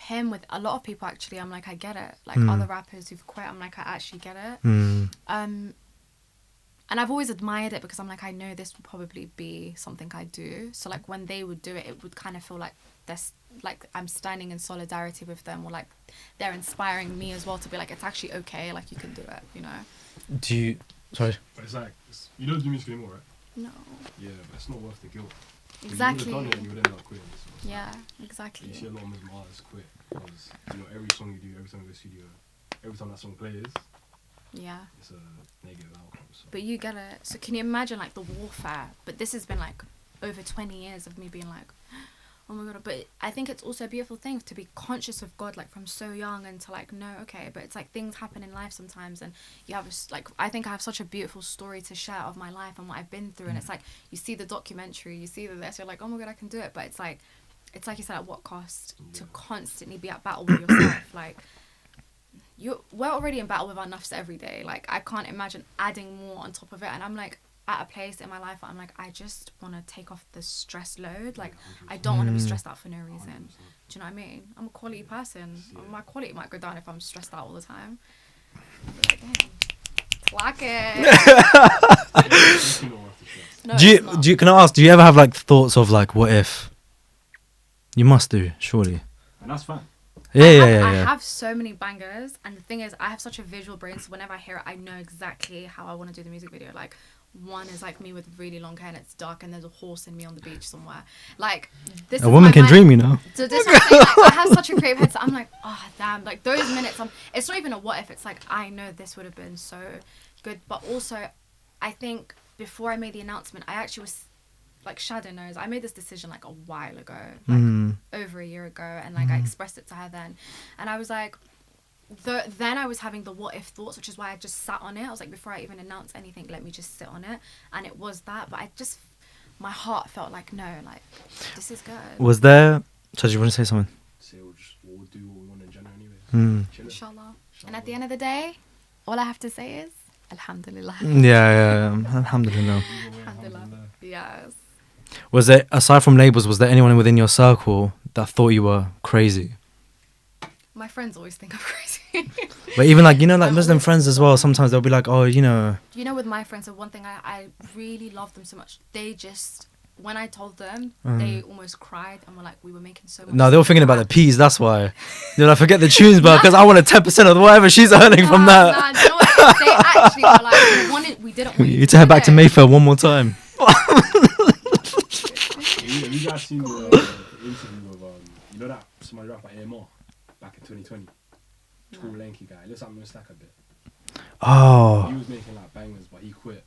him, with a lot of people actually, I'm like, I get it. Like other rappers who've quit, I'm like, I actually get it. And I've always admired it, because I'm like, I know this will probably be something I do. So like when they would do it, it would kind of feel like this, like I'm standing in solidarity with them, or like they're inspiring me as well to be like, it's actually okay, like you can do it, you know. Sorry. But it's like, you don't do music anymore, right? No. Yeah, but it's not worth the guilt. Exactly. You would have done it and you would end up quitting. So Yeah, exactly. you see a lot of Muslim artists quit because, you know, every song you do, every time you go to the studio, every time that song plays, Yeah. it's a negative outcome. So. But you get it. So can you imagine like the warfare? But this has been like over 20 years of me being like, oh my God. But I think it's also a beautiful thing to be conscious of God, like from so young, and to like know, okay, but it's like things happen in life sometimes, and you have like, I think I have such a beautiful story to share of my life and what I've been through. And it's like, you see the documentary, you see this, you're like, oh my God, I can do it. But it's like you said, at what cost? To constantly be at battle with yourself. Like, we're already in battle with our nafs every day. Like, I can't imagine adding more on top of it. And I'm like at a place in my life where I'm like, I just want to take off the stress load. Like, I don't want to be stressed out for no reason. Do you know what I mean? I'm a quality person. My quality might go down if I'm stressed out all the time. Like, dang, clock it. No, Can I ask, do you ever have like thoughts of like, what if? You must do, surely. And that's fine. I have so many bangers, and the thing is, I have such a visual brain, so whenever I hear it, I know exactly how I want to do the music video. Like, one is like me with really long hair and it's dark and there's a horse in me on the beach somewhere. Like, this a woman can dream, you know. So this is thing, like, I have such a creative head, so I'm like, oh damn, like those minutes, it's not even a what if, it's like, I know this would have been so good. But also, I think before I made the announcement, I actually was like, Shadow knows, I made this decision like a while ago, like over a year ago, and like I expressed it to her then, and I was like, then I was having the what if thoughts, which is why I just sat on it. I was like, before I even announce anything, let me just sit on it. And it was that, but my heart felt like, no, like, this is good. Was there, so do you want to say something? We'll do what we want in January anyway. Inshallah. And at the end of the day, all I have to say is alhamdulillah. Yeah. Alhamdulillah. Alhamdulillah. Yes. Was there, aside from labels, was there anyone within your circle that thought you were crazy? My friends always think I'm crazy. But even like, you know, like Muslim friends as well, sometimes they'll be like, oh, you know. You know, with my friends, so one thing I really love them so much. They just, when I told them, they almost cried and were like, we were making so much. No, they were thinking about the peas, that's why. They're like, forget the tunes, bro, because I wanted 10% of whatever she's earning from that. Nah, you know what? They actually were like, we didn't want you need to head back to Mayfair one more time. Have you guys seen the interview of, you know that somebody rapper AMR back in 2020? Tall, lanky guy. Looks like Mo Stack a bit. Oh. He was making like bangers, but he quit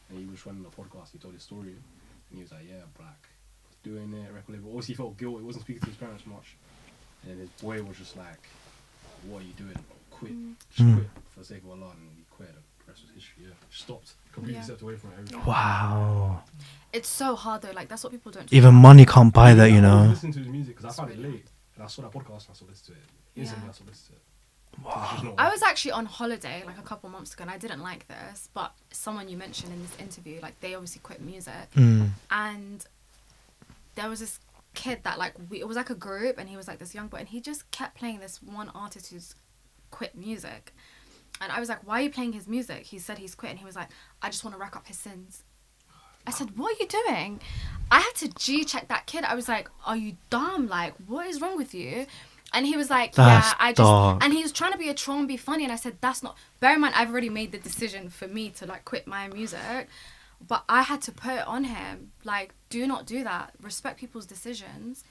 and he was running a podcast. He told his story, and he was like, "Yeah, black, doing it, record label." Obviously, he felt guilt. He wasn't speaking to his parents much, and his boy was just like, "What are you doing? Quit, just quit for the sake of Allah." And he quit. The rest was history. Yeah, stopped completely, stepped away from it. Everything. Wow. It's so hard though. Like that's what people don't. Even money can't buy that, you know. I was listening to his music because I found it late, and I saw that podcast and I saw listen to it. Instantly, I saw listen to it. Wow. I was actually on holiday like a couple months ago and I didn't like this, but someone you mentioned in this interview, like they obviously quit music, and there was this kid that like it was like a group, and he was like this young boy, and he just kept playing this one artist who's quit music, and I was like, why are you playing his music? He said he's quit, and he was like, I just want to rack up his sins. I said, what are you doing? I had to G-check that kid. I was like, are you dumb? Like, what is wrong with you? And he was like, That's yeah, I just... dark. And he was trying to be a troll and be funny. And I said, that's not... Bear in mind, I've already made the decision for me to, like, quit my music. But I had to put it on him. Like, do not do that. Respect people's decisions.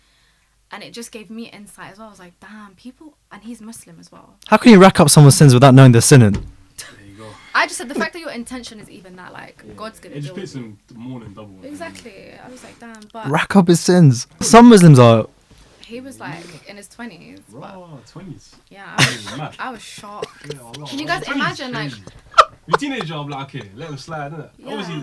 And it just gave me insight as well. I was like, damn, people... And he's Muslim as well. How can you rack up someone's sins without knowing they're sinning? There you go. I just said the fact that your intention is even that, like, Yeah. God's going to It just deal puts with you. him more than double. Exactly. I was like, damn. But Rack up his sins. Some Muslims are... he was, like, in his 20s. But Raw 20s. yeah, Mad. I was shocked. Yeah, Allah. Can you guys 20s, imagine, like... crazy. You're a teenager, I'm like, okay, let him slide, innit? Yeah. Obviously,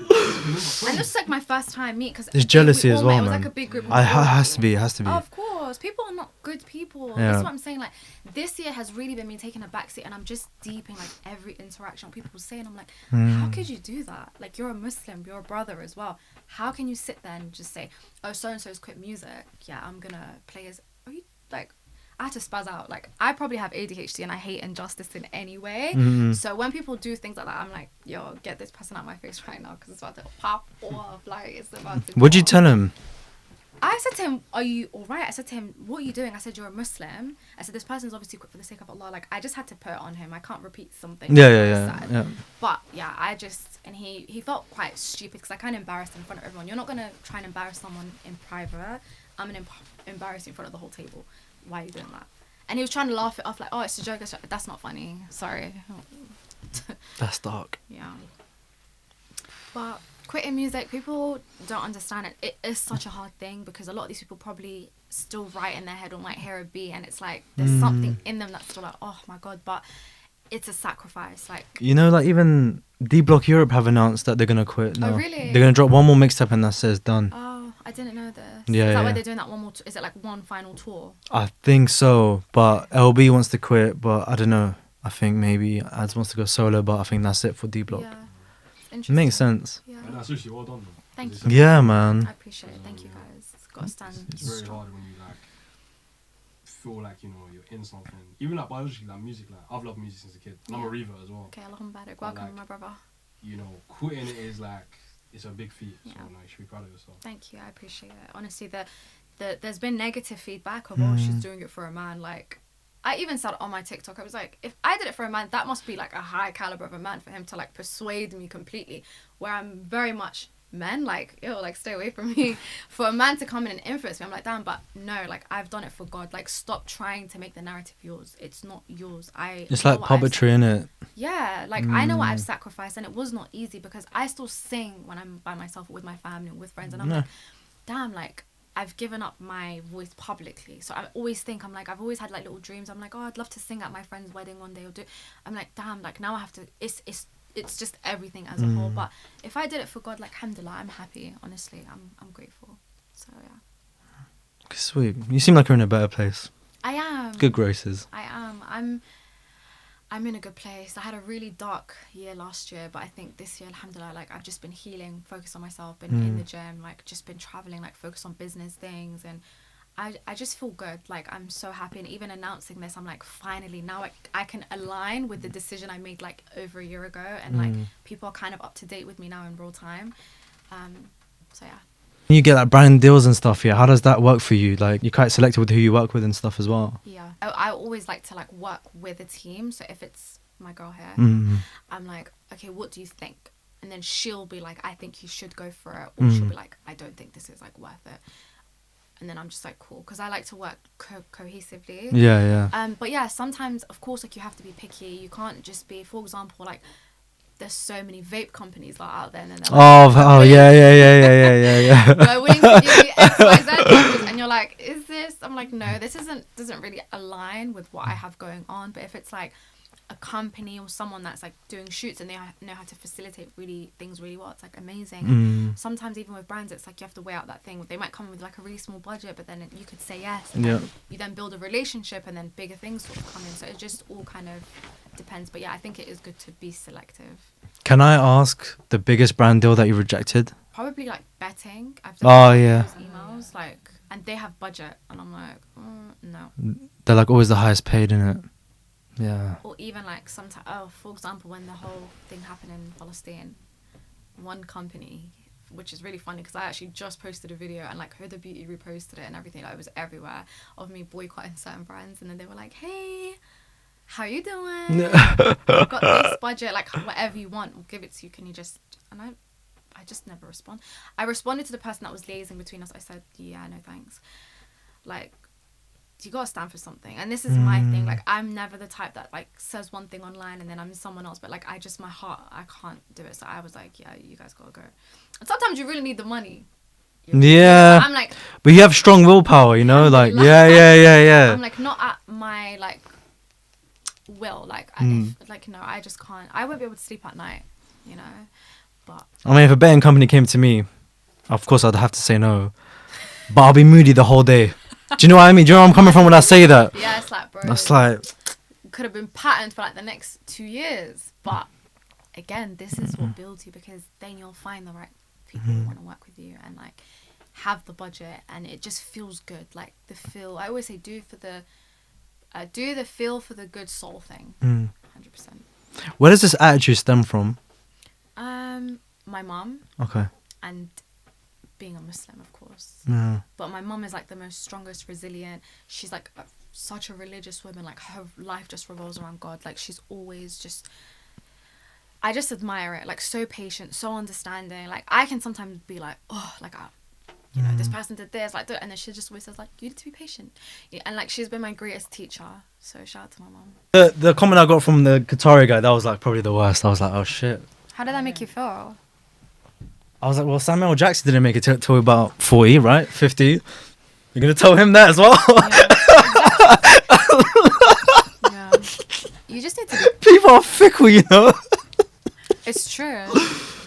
And this was like my first time meet because There's jealousy as well, It was man. like a big group. Of It people. has to be, it has to be. Of course, people are not good people. Yeah. That's what I'm saying. Like this year has really been me taking a backseat, and I'm just deep in like every interaction people say, and I'm like, how could you do that? Like you're a Muslim, you're a brother as well. How can you sit there and just say, oh, so and so's quit music? Yeah, I'm gonna play as. Are you like? I had to spaz out. Like I probably have ADHD and I hate injustice in any way. So when people do things like that, I'm like, yo, get this person out my face right now because it's about to pop off. Like it's about to. What'd you pop. tell him? I said to him, are you alright? I said to him, what are you doing? I said, you're a Muslim. I said, this person's obviously quit for the sake of Allah. Like I just had to put it on him. I can't repeat something. Yeah. But yeah, I just, and he felt quite stupid because I kind of embarrassed him in front of everyone. You're not going to try and embarrass someone in private. I'm going to embarrass you in front of the whole table. Why are you doing that? And he was trying to laugh it off like, oh, it's a joke. That's not funny. Sorry. That's dark. Yeah. But quitting music, people don't understand it. It is such a hard thing because a lot of these people probably still write in their head on like hear a beat, and it's like there's something in them that's still like, oh my God. But it's a sacrifice. Like, You know, like even D Block Europe have announced that they're gonna quit. Oh, now. really? They're gonna drop one more mixtape and that's it, it's done. oh, I didn't know this. Yeah, Is that why yeah. they're doing that one more? Is it like one final tour? I think so, but LB wants to quit, but I don't know. I think maybe Ads wants to go solo, but I think that's it for D Block. Yeah. It's interesting. Makes sense. Yeah. And that's actually well done, though. Thank It's- you. Yeah, man. I appreciate it. Thank you guys. Gotta stand. It's very hard when you like feel like you know you're in something. Even like biologically, like music. Like I've loved music since a kid. And I'm a Yeah. reaver as well. Okay, Allahumma barik. Welcome, like- my brother. You know, quitting it is like it's a big feat. So Yeah. no, you should be proud of yourself. Thank you. I appreciate it. Honestly, there's been negative feedback of, oh, she's doing it for a man. Like, I even said on my TikTok, I was like, if I did it for a man, that must be like a high caliber of a man for him to like persuade me completely. Where I'm very much men, like, ew, like stay away from me. For a man to come in and influence me, I'm like, damn, but no, like I've done it for God. Like, stop trying to make the narrative yours. It's not yours. It's know like what I've puppetry, innit? Yeah, like I know what I've sacrificed, and it was not easy because I still sing when I'm by myself or with my family or with friends, and I'm like, damn, like I've given up my voice publicly. So I always think, I'm like, I've always had like little dreams. I'm like, oh, I'd love to sing at my friend's wedding one day or do. I'm like, damn, like now I have to. It's just everything as a whole. But if I did it for God, like alhamdulillah, I'm happy. Honestly, I'm grateful. So yeah, Sweet. You seem like you're in a better place. I am. Good graces. I am. I'm in a good place. I had a really dark year last year, but I think this year, alhamdulillah, like I've just been healing, focused on myself, been in the gym, like just been traveling, like focused on business things, and I just feel good. Like I'm so happy, and even announcing this, I'm like, finally now I can align with the decision I made like over a year ago, and like people are kind of up to date with me now in real time. So yeah. You get like brand deals and stuff, yeah. How does that work for you? Like you're quite selective with who you work with and stuff as well. Yeah, I always like to like work with a team. So if it's my girl here, I'm like, okay, what do you think? And then she'll be like, I think you should go for it, or she'll be like, I don't think this is like worth it. And then I'm just like, cool, because I like to work cohesively. Yeah. But yeah, sometimes of course like you have to be picky. You can't just be, for example, like there's so many vape companies that are out there, and then they're Oh, yeah. we're willing to give you X, Y, Z charges, and you're like, is this? I'm like, no, this doesn't really align with what I have going on. But if it's like a company or someone that's like doing shoots and they know how to facilitate things really well, it's like amazing. Sometimes even with brands, it's like you have to weigh out that thing. They might come with like a really small budget, but then you could say yes, and then you then build a relationship, and then bigger things sort of come in. So it just all kind of depends. But yeah, I think it is good to be selective. Can I ask the biggest brand deal that you rejected? Probably like betting. I've Oh, yeah. those emails, like, and they have budget, and I'm like, no. They're like always the highest paid, innit? Yeah. Or even like sometimes, for example, when the whole thing happened in Palestine, one company, which is really funny because I actually just posted a video and like Huda Beauty reposted it and everything. Like, it was everywhere of me boycotting certain brands, and then they were like, "Hey, how you doing? I've got this budget, like whatever you want, we'll give it to you. Can you just?" And I just never respond. I responded to the person that was liaising between us. I said, "Yeah, no thanks." Like, you gotta stand for something, and this is my thing. Like, I'm never the type that like says one thing online and then I'm someone else, but like my heart, I can't do it. So I was like, yeah, you guys gotta go. And sometimes you really need the money. Yeah. I'm like, but you have strong willpower, you know, like yeah. I'm like not at my like will, like like no, I just can't. I won't be able to sleep at night, you know. But I mean, if a betting company came to me, of course I'd have to say no, but I'll be moody the whole day. Do you know what I mean? Do you know where I'm coming from when I say that? yeah, it's like, bro, That's like, could have been patterned for like the next 2 years, but again, this is what builds you, because then you'll find the right people who want to work with you and like have the budget, and it just feels good. Like the feel, I always say, do the feel for the good soul thing. 100%. where does this attitude stem from? My mum, Okay. and being a Muslim, of course. Yeah. But my mum is like the most strongest, resilient. She's like such a religious woman. Like, her life just revolves around God. Like, she's always just, I just admire it. Like, so patient, so understanding. Like, I can sometimes be like, oh, like, you know, this person did this, like, and then she just always says like, you need to be patient. Yeah, and like, she's been my greatest teacher. So shout out to my mum. The comment I got from the Qatari guy, that was like probably the worst. I was like, oh shit. How did that make you feel? I was like, well, Samuel Jackson didn't make it till about 40, right? 50. You're gonna tell him that as well? Yeah, exactly. Yeah. You just need to be... People are fickle, you know. It's true.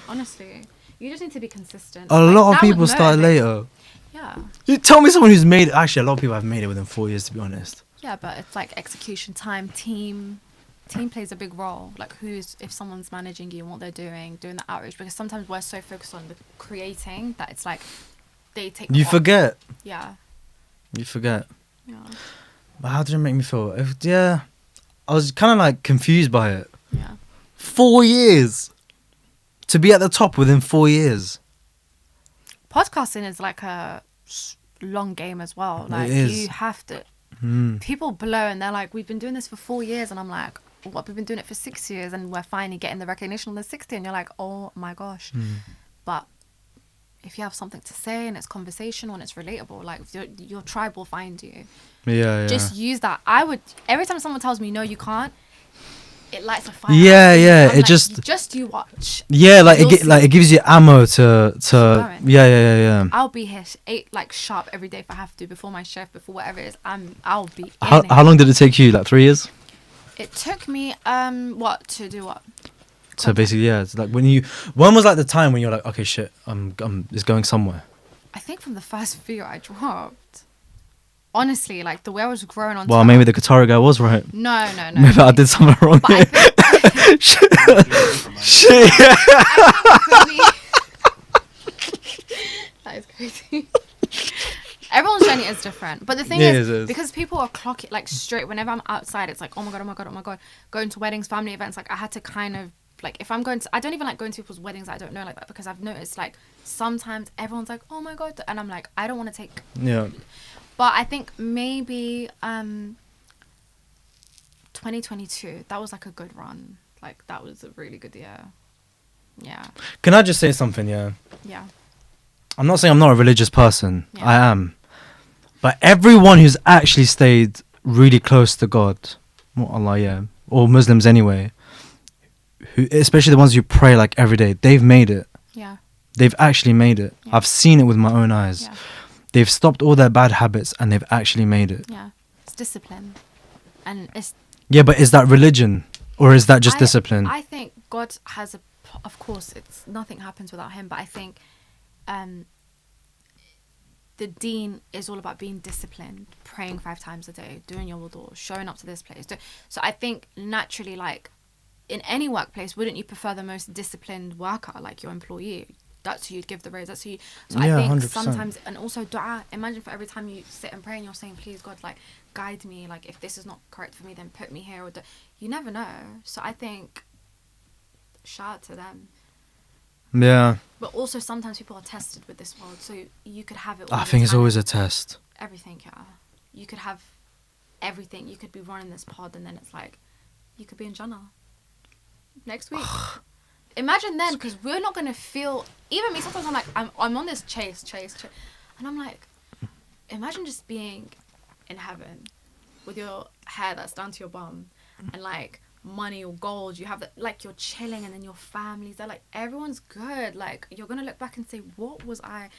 Honestly, you just need to be consistent. A lot of people start later. Yeah. You tell me someone who's made it. Actually, a lot of people have made it within 4 years, to be honest. Yeah, but it's like execution time, team plays a big role. Like, if someone's managing you and what they're doing the outreach, because sometimes we're so focused on the creating that it's like they take You off. forget. Yeah. You forget. Yeah. But how did it make me feel? I was kind of like confused by it. Yeah. 4 years. To be at the top within 4 years. Podcasting is like a long game as well. Like, It is. you have to. People blow and they're like, we've been doing this for 4 years, and I'm like, what? We've been doing it for 6 years, and we're finally getting the recognition on the 60, and you're like, oh my gosh. But if you have something to say and it's conversational and it's relatable, like, your tribe will find you. Yeah. Just use that. Every time someone tells me no, you can't, it lights a fire. Yeah. I'm It like, just you watch. Yeah, like You'll it gives you ammo to going. yeah. I'll be here 8 like sharp every day if I have to, before my shift, before whatever it is. I'll be. How long did it take you? Like 3 years? It took me what to do what? So basically, yeah. It's like when was like the time when you're like, okay, shit, it's going somewhere. I think from the first video I dropped. Honestly, like the way I was growing on. Well, maybe the Qatari guy was right. No. Maybe I did something wrong. But I think, Shit. that is crazy. Everyone's journey is different, but the thing is, because people are clocking like straight. Whenever I'm outside, it's like, oh my god. Going to weddings, family events, like I had to kind of like, if I'm going to, I don't even like going to people's weddings I don't know like that, because I've noticed like sometimes everyone's like, oh my god, and I'm like, I don't want to take. Yeah. But I think maybe 2022, that was like a good run. Like, that was a really good year. Yeah. Can I just say something? Yeah. Yeah. I'm not saying I'm not a religious person. Yeah. I am. But everyone who's actually stayed really close to God, well, Allah, yeah, or Muslims anyway, who, especially the ones who pray like every day, they've made it. Yeah. They've actually made it. Yeah. I've seen it with my own eyes. Yeah. They've stopped all their bad habits and they've actually made it. Yeah. It's discipline. And it's... Yeah, but is that religion? Or is that just discipline? I think God has of course, it's nothing happens without him, but I think the deen is all about being disciplined, praying 5 times a day, doing your wudu, showing up to this place. So I think naturally, like, in any workplace, wouldn't you prefer the most disciplined worker, like your employee? That's who you'd give the raise. That's who you... So Yeah, I think 100%. sometimes... And also dua. Imagine for every time you sit and pray and you're saying, please, God, like, guide me. Like, if this is not correct for me, then put me here. Or you never know. So I think... Shout out to them. Yeah. But also sometimes people are tested with this world. So you could have it all I the think it's time. always a test. Everything, yeah. You could have everything. You could be running this pod and then it's like... You could be in Jannah. Next week. Imagine then, because we're not going to feel... Even me, sometimes I'm like, I'm on this chase. And I'm like, imagine just being in heaven with your hair that's down to your bum and like money or gold. You have that, like, you're chilling and then your family's there. Like, everyone's good. Like, you're going to look back and say, what was I...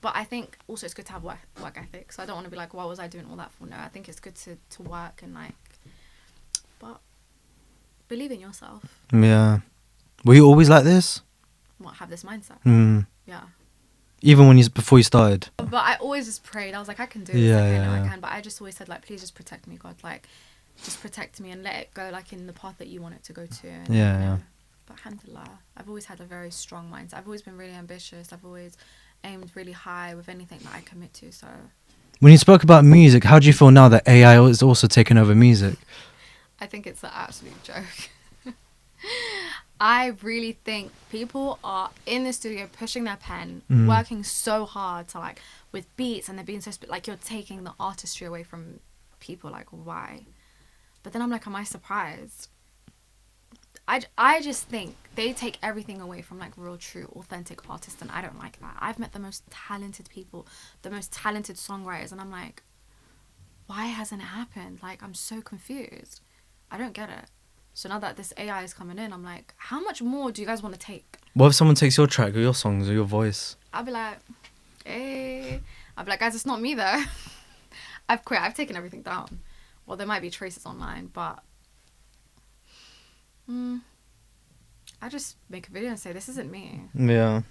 But I think also it's good to have work ethic. So I don't want to be like, what was I doing all that for? No, I think it's good to work and like... But believe in yourself. Yeah. Were you always like this? What, have this mindset? Yeah. Even before you started? But I always just prayed. I was like, I can do this. Yeah, I know yeah. I can. But I just always said, like, please just protect me, God. Like, just protect me and let it go, like, in the path that you want it to go to. And, Yeah, you know. yeah. But alhamdulillah, I've always had a very strong mindset. I've always been really ambitious. I've always aimed really high with anything that I commit to. So When you spoke about music, how do you feel now that AI is also taking over music? I think it's an absolute joke. I really think people are in the studio pushing their pen, working so hard to like with beats, and they're being so like you're taking the artistry away from people. Like, why? But then I'm like, am I surprised? I just think they take everything away from like real, true, authentic artists, and I don't like that. I've met the most talented people, the most talented songwriters, and I'm like, why hasn't it happened? Like, I'm so confused. I don't get it. So now that this AI is coming in, I'm like, how much more do you guys want to take? What if someone takes your track or your songs or your voice? I'll be like, hey. I'll be like, guys, it's not me though. I've quit. I've taken everything down. Well, there might be traces online, but I just make a video and say, this isn't me. Yeah.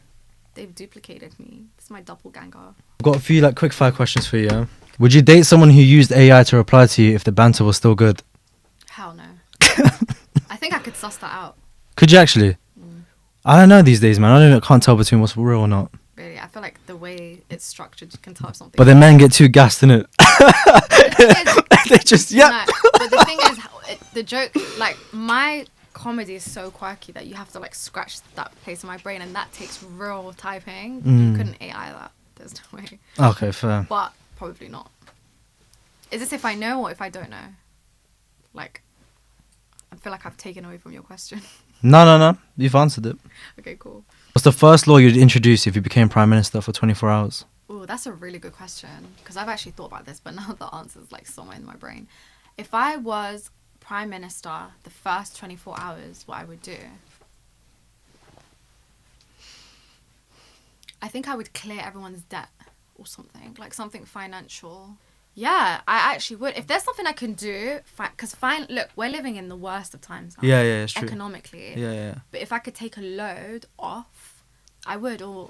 They've duplicated me. This is my doppelganger. I've got a few like quick fire questions for you. Yeah? Would you date someone who used AI to reply to you if the banter was still good? Hell no. I think I could suss that out. Could you actually? I don't know these days, man. I can't tell between what's real or not. Really, I feel like the way it's structured, you can tell if something. But the men get too gassed in it. They just No, but the thing is, the joke, like, my comedy is so quirky that you have to like scratch that place in my brain, and that takes real typing. You couldn't AI that. There's no way. Okay, fair. But probably not. Is this if I know or if I don't know? Like, I feel like I've taken away from your question. No. You've answered it. Okay, cool. What's the first law you'd introduce if you became Prime Minister for 24 hours? Oh, that's a really good question. Because I've actually thought about this, but now the answer's like somewhere in my brain. If I was Prime Minister the first 24 hours, what I would do, I think I would clear everyone's debt or something. Like something financial. Yeah, I actually would. If there's something I can do, because look, we're living in the worst of times now. Yeah, it's true. Economically. Yeah. But if I could take a load off, I would. Or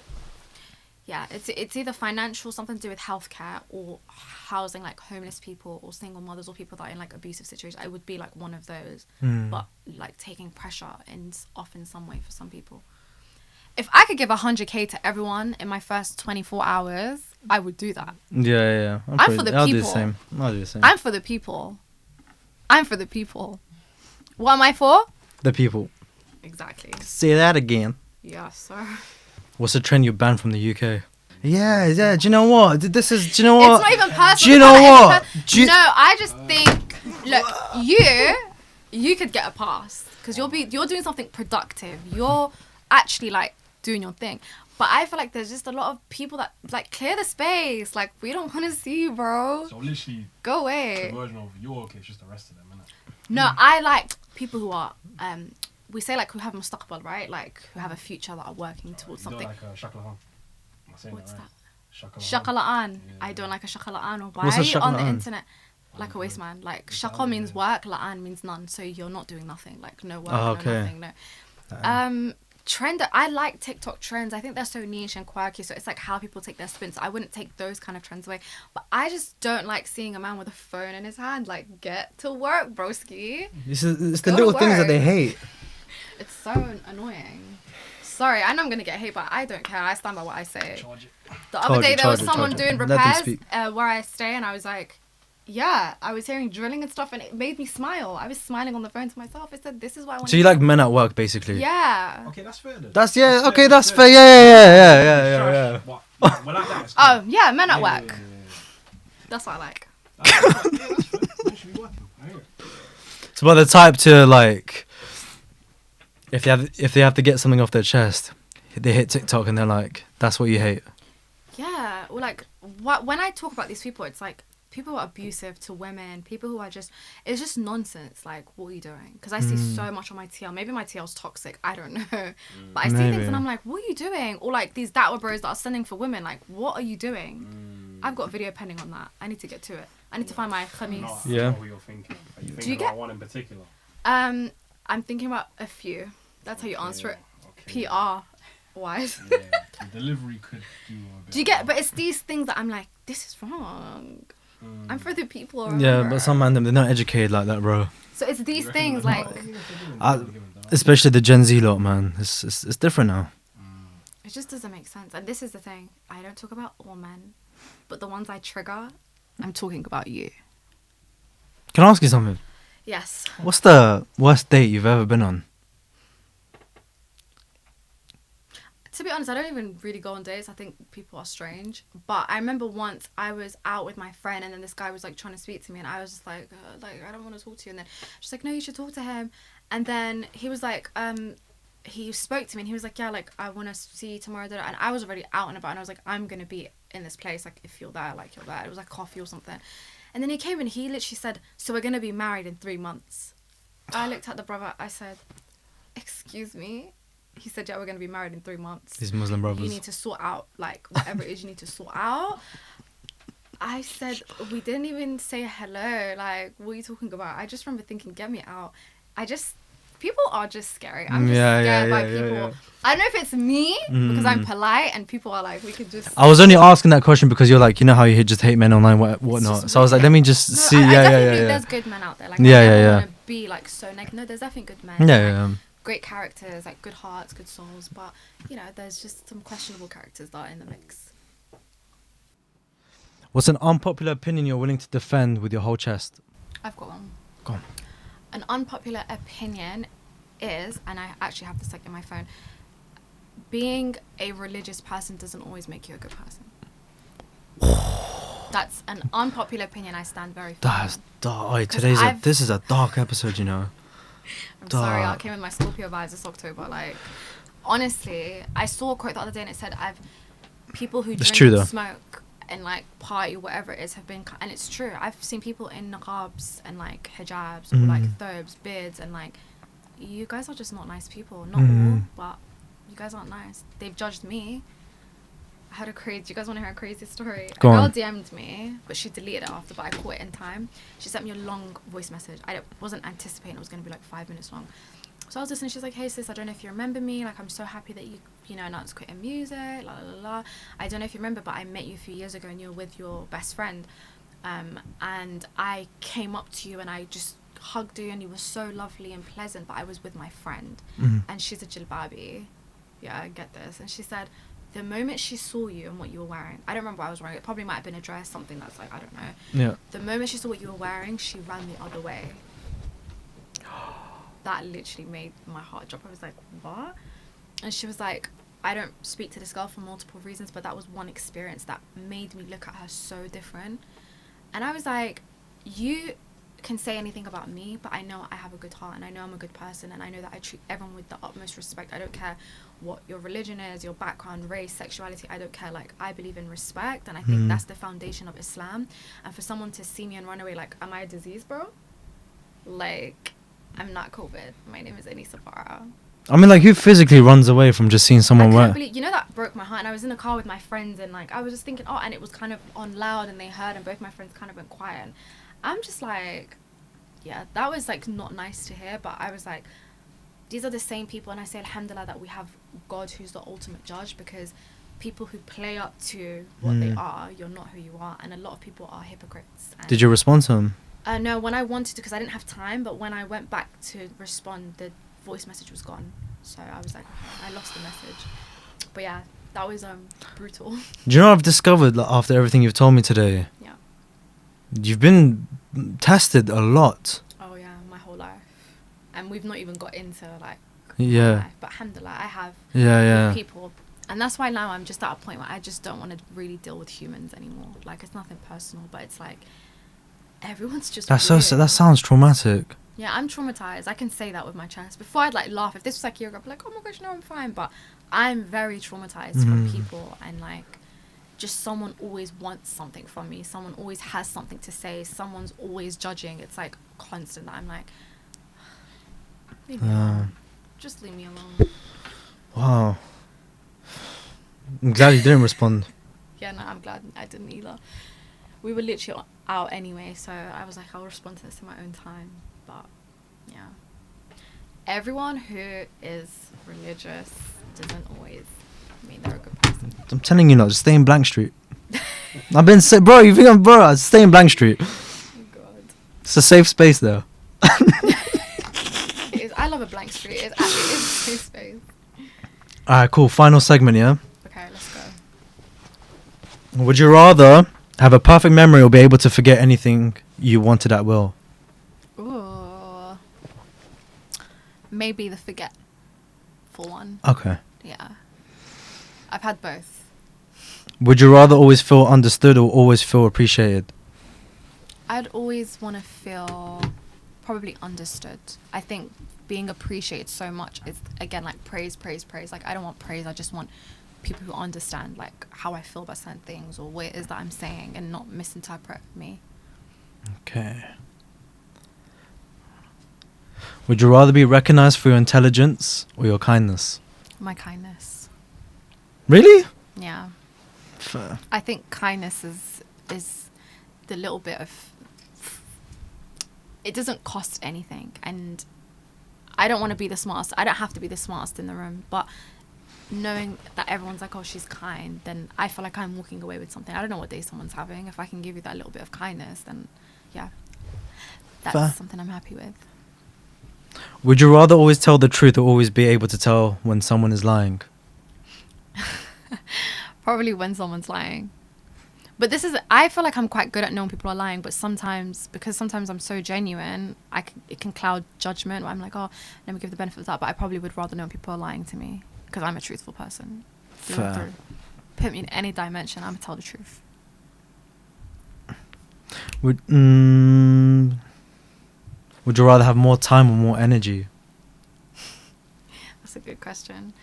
yeah, it's either financial, something to do with healthcare, or housing like homeless people or single mothers or people that are in like abusive situations. I would be like one of those, but like taking pressure off in some way for some people. If I could give 100k to everyone in my first 24 hours, I would do that. Yeah. I'm for the I'll do people. the same. I'll do the same. I'm for the people. I'm for the people. What am I for? The people. Exactly. Say that again. Yeah, sir. What's a trend you banned from the UK? Yeah. Do you know what? Do you know what? It's not even personal. Do you know what? No, I just think, look, you could get a pass because you're doing something productive. You're actually like doing your thing. But I feel like there's just a lot of people that like clear the space. Like, we don't want to see you, bro. So literally, go away. the version of you're okay, it's just the rest of them, innit? No, I like people who are we say like who have mustaqbal, right? Like who have a future that are working towards You don't something. like a shaklahan. Am I saying What's that that? right? Shakala'an. Yeah. I don't like a shakala'an. Why What's a are you on the shakala'an? internet like a waste man? Like shaka means work, la'an means none. So you're not doing nothing. Like no work, Oh, okay. no nothing, no. Trend. I like TikTok trends. I think they're so niche and quirky. So it's like how people take their spins. I wouldn't take those kind of trends away. But I just don't like seeing a man with a phone in his hand. Like, get to work, broski. It's the Go to little things that they work. hate. It's so annoying. Sorry, I know I'm gonna get hate, but I don't care. I stand by what I say. Charge it. The other day there was charge it, someone charge it. doing Let them repairs speak. where I stay, and I was like, yeah, I was hearing drilling and stuff, and it made me smile. I was smiling on the phone to myself. I said, this is why I want So you like men at work, basically? Yeah. Okay, that's fair then. That's yeah. That's Okay, fair, that's that's fair. Yeah. But, like that, it's Oh, cool. yeah, men at Yeah, work. yeah. That's what I like. Yeah, that's fair. Men should be working. I hear it. So, but the type to like, if they have to get something off their chest, they hit TikTok and they're like, "That's what you hate." Yeah, or like when I talk about these people, it's like people who are abusive to women, people who are just, it's just nonsense. Like, what are you doing? Because I see so much on my TL. Maybe my TL's toxic. I don't know. But I see things and I'm like, what are you doing? Or like these dapper bros that are sending for women. Like, what are you doing? I've got a video pending on that. I need to get to it. I need to find my khamis. No, I Yeah. know who you're thinking. Are you thinking you about get- one in particular? I'm thinking about a few. That's how you answer it. Okay. PR wise. Yeah, the delivery could do a bit. Do you get? But it's these things that I'm like, this is wrong. I'm for the people. Yeah, remember? but some man they're not educated like that, bro. So it's these You reckon things they're like, not? Even if they're doing it, I- they're giving it, don't know. Especially the Gen Z lot, man. It's different now. it just doesn't make sense. And this is the thing. I don't talk about all men, but the ones I trigger, I'm talking about you. Can I ask you something? Yes. What's the worst date you've ever been on? To be honest, I don't even really go on dates. I think people are strange. But I remember once I was out with my friend, and then this guy was like trying to speak to me, and I was just like I don't want to talk to you. And then she's like, no, you should talk to him. And then he was like, he spoke to me, and he was like, yeah, like I want to see you tomorrow. And I was already out and about, and I was like, I'm gonna be in this place. Like if you're there, like you're there. It was like coffee or something. And then he came and he literally said, so we're gonna be married in 3 months. I looked at the brother. I said, excuse me. He said, yeah, we're going to be married in 3 months. These Muslim You brothers. need to sort out, like, whatever it is you need to sort out. I said, we didn't even say hello. Like, what are you talking about? I just remember thinking, get me out. People are just scary. I'm just scared by people. yeah. I don't know if it's me, because I'm polite, and people are like, we could just... I was only asking that question because you're like, you know how you just hate men online, whatnot. just So I was like, let me just No, see. I Yeah. definitely believe there's good men out there. Like, Yeah, I never yeah. want to be, like, so negative. No, there's definitely good men. Yeah, like, yeah. great characters, like good hearts, good souls, but you know, there's just some questionable characters that are in the mix. What's an unpopular opinion you're willing to defend with your whole chest? I've got one. Go on. An unpopular opinion is, and I actually have this like in my phone, being a religious person doesn't always make you a good person. That's an unpopular opinion I stand very firm That's on. dark. 'Cause This is a dark episode, you know. I'm sorry, I dark. came with my Scorpio vibes this October. Like, honestly, I saw a quote the other day and it said, people who It's drink true, and though. smoke and like party, whatever it is, have been, and it's true. I've seen people in niqabs and like hijabs or like thobes, beards, and like, you guys are just not nice people. Not all, but you guys aren't nice. They've judged me. I had a crazy. Do you guys want to hear a crazy story? Go a girl on. DM'd me, but she deleted it after. But I caught it in time. She sent me a long voice message. I wasn't anticipating it was gonna be like 5 minutes long. So I was listening. She's like, "Hey sis, I don't know if you remember me. Like, I'm so happy that you know announced quitting music. La la la la. I don't know if you remember, but I met you a few years ago, and you were with your best friend. And I came up to you and I just hugged you, and you were so lovely and pleasant. But I was with my friend, and she's a jilbabi. Yeah, I get this. And she said, the moment she saw you and what you were wearing, I don't remember what I was wearing. It probably might have been a dress, something that's like, I don't know. Yeah. The moment she saw what you were wearing, she ran the other way. That literally made my heart drop. I was like, what? And she was like, I don't speak to this girl for multiple reasons, but that was one experience that made me look at her so different. And I was like, you can say anything about me, but I know I have a good heart, and I know I'm a good person, and I know that I treat everyone with the utmost respect. I don't care what your religion is, your background, race, sexuality. I don't care. Like, I believe in respect, and I think that's the foundation of Islam. And for someone to see me and run away, like, am I a disease, bro? Like, I'm not COVID. My name is Anisa. I mean, like, who physically runs away from just seeing I someone couldn't wet? believe, you know, that broke my heart. And I was in a car with my friends, and like I was just thinking, oh, and it was kind of on loud, and they heard, and both my friends kind of went quiet. And I'm just like, yeah, that was like not nice to hear. But I was like, these are the same people, and I say alhamdulillah that we have God who's the ultimate judge, because people who play up to what they are, you're not who you are, and a lot of people are hypocrites. And Did you respond to him? no, when I wanted to, because I didn't have time, but when I went back to respond, the voice message was gone. So I was like, okay, I lost the message. But yeah, that was brutal. Do you know what I've discovered, like, after everything you've told me today? Yeah. You've been tested a lot. Oh yeah, my whole life. And we've not even got into like Yeah. my life. But alhamdulillah, I have Yeah. with people. And that's why now I'm just at a point where I just don't want to really deal with humans anymore. Like, it's nothing personal, but it's like everyone's just That's weird. so. That sounds traumatic. Yeah, I'm traumatized. I can say that with my chest. Before I'd like laugh. If this was like a year ago, I'd be like, oh my gosh, no, I'm fine. But I'm very traumatized from people, and like just someone always wants something from me. Someone always has something to say. Someone's always judging. It's like constant. I'm like, leave me alone. Just leave me alone. Wow. I'm glad you didn't respond. Yeah, no, I'm glad I didn't either. We were literally out anyway, so I was like, I'll respond to this in my own time. But yeah, everyone who is religious doesn't always mean they're a good person. I'm telling you not. Just stay in Blank Street. I've been bro. You think I'm bro? Stay in Blank Street. Oh God. It's a safe space there. It is. I love a blank street. It is a safe space. All right, cool. Final segment, yeah. Okay, let's go. Would you rather have a perfect memory or be able to forget anything you wanted at will? Ooh. Maybe the forgetful one. Okay. Yeah. I've had both. Would you rather always feel understood or always feel appreciated? I'd always want to feel probably understood. I think being appreciated so much is, again, like praise. Like, I don't want praise. I just want people who understand like how I feel about certain things or what it is that I'm saying, and not misinterpret me. Okay. Would you rather be recognized for your intelligence or your kindness? My kindness. Really? Yeah. Fair. I think kindness is the little bit of, it doesn't cost anything, and I don't want to be the smartest. I don't have to be the smartest in the room, but knowing that everyone's like, oh, she's kind, then I feel like I'm walking away with something. I don't know what day someone's having. If I can give you that little bit of kindness, then yeah, that's Fair. something I'm happy with. Would you rather always tell the truth or always be able to tell when someone is lying? Probably when someone's lying. But this is, I feel like I'm quite good at knowing people are lying, but sometimes, because sometimes I'm so genuine, it can cloud judgment. Where I'm like, oh, let me give the benefit of that. But I probably would rather know people are lying to me, because I'm a truthful person. Through and Fair. through. Put me in any dimension, I'm going to tell the truth. Would you rather have more time or more energy? That's a good question.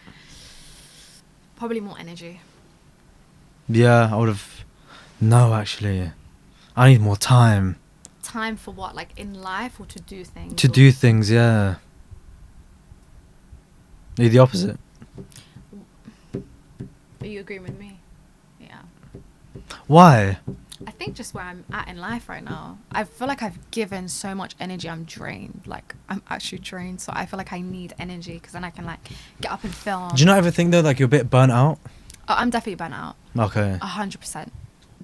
Probably more energy. Yeah, I would have. No, actually. I need more time. Time for what? Like in life, or to do things? To or- do things, yeah. Are you the opposite? Are you agreeing with me? Yeah. Why? I think just where I'm at in life right now, I feel like I've given so much energy. I'm drained. Like, I'm actually drained. So I feel like I need energy, because then I can like get up and film. Do you not ever think though, like you're a bit burnt out? Oh, I'm definitely burnt out. Okay. 100%.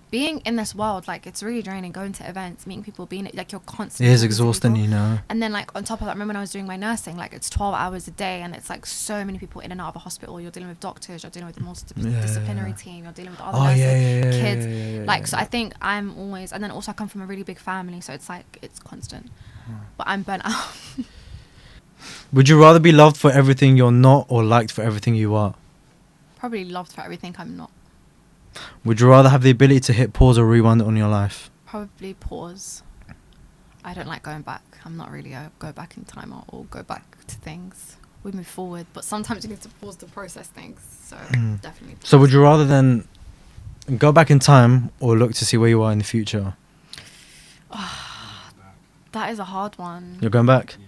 Being in this world, like, it's really draining. Going to events, meeting people, being like, you're constantly It is talking to exhausting, people. you know. And then like on top of that, remember when I was doing my nursing, like it's 12 hours a day, and it's like so many people in and out of a hospital. You're dealing with doctors, you're dealing with the multidisciplinary team, you're dealing with other nurses, kids. Like, so I think I'm always, and then also I come from a really big family, so it's like, it's constant. But I'm burnt out. Would you rather be loved for everything you're not or liked for everything you are? Probably loved for everything I'm not. Would you rather have the ability to hit pause or rewind on your life? Probably pause. I don't like going back. I'm not really a go back in time or go back to things. We move forward, but sometimes you need to pause to process things. So definitely pause. So would you rather then go back in time or look to see where you are in the future? That is a hard one. You're going back? Yeah.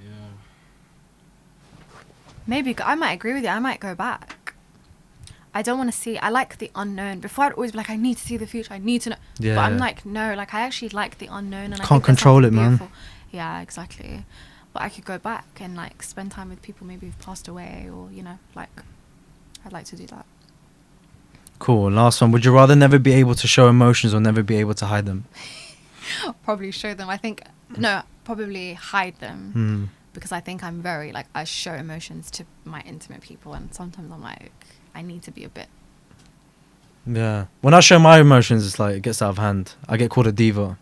Maybe I might agree with you. I might go back. I don't want to see. I like the unknown. Before I'd always be like, I need to see the future. I need to know. Yeah. But I'm like, no. Like I actually like the unknown, and I Can't think there's control it, something man. beautiful. Yeah, exactly. But I could go back and like spend time with people maybe who've passed away, or you know, like I'd like to do that. Cool. Last one. Would you rather never be able to show emotions or never be able to hide them? Probably show them. I think no, probably hide them. Because I think I'm very like I show emotions to my intimate people, and sometimes I'm like I need to be a bit. Yeah. When I show my emotions, it's like it gets out of hand. I get called a diva.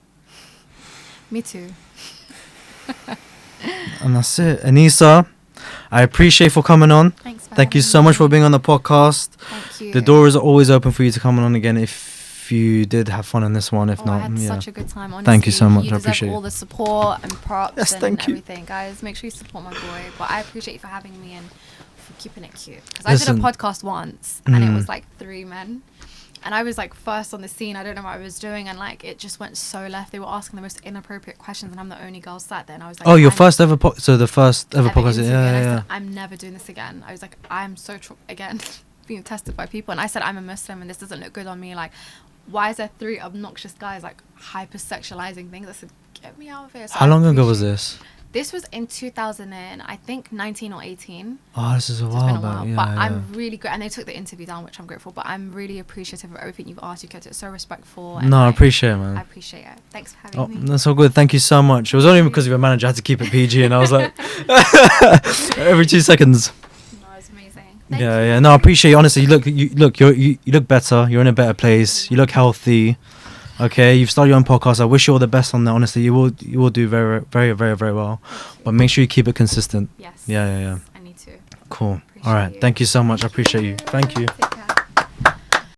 Me too. And that's it. Anisa, I appreciate for coming on. Thanks. Thank you so much for being on the podcast. Thank you. The door is always open for you to come on again if you did have fun in this one. If not, I had yeah. such a good time. Honestly, Thank you so much. You I deserve appreciate all it. the support and props Yes, and thank you. everything, guys. Make sure you support my boy. But I appreciate you for having me and for keeping it cute. Because I did Listen. a podcast once, and it Mm. was like 3 men. And I was like first on the scene. I don't know what I was doing, and like it just went so left. They were asking the most inappropriate questions, and I'm the only girl sat there. And I was like, Oh, your I'm first ever so the first ever podcast. interview. And I Yeah. said, I'm never doing this again. I was like, I'm so again being tested by people, and I said I'm a Muslim, and this doesn't look good on me. Like, why is there 3 obnoxious guys like hypersexualizing things? I said, get me out of here. So How I long ago was appreciate- this? This was in 2000 and I think 19 or 18. Oh, this is a So it's while been a back. while, Yeah, but yeah. I'm really good, and they took the interview down, which I'm grateful. But I'm really appreciative of everything you've asked. You kept it so respectful. And No, I like, appreciate it, man. I appreciate it. Thanks for having Oh, me. that's all good. Thank you so much. It was only because of your manager. I had to keep it PG, and I was like, every 2 seconds. No, it's amazing. Yeah. No, I appreciate you. Honestly, you look better. You're in a better place. You look healthy. Okay, you've started your own podcast. I wish you all the best on that. Honestly, you will do very, very, very, very well. But make sure you keep it consistent. Yes. Yeah. I need to. Cool. Appreciate All right. you. Thank you so much. I appreciate you. Thank you. Take care.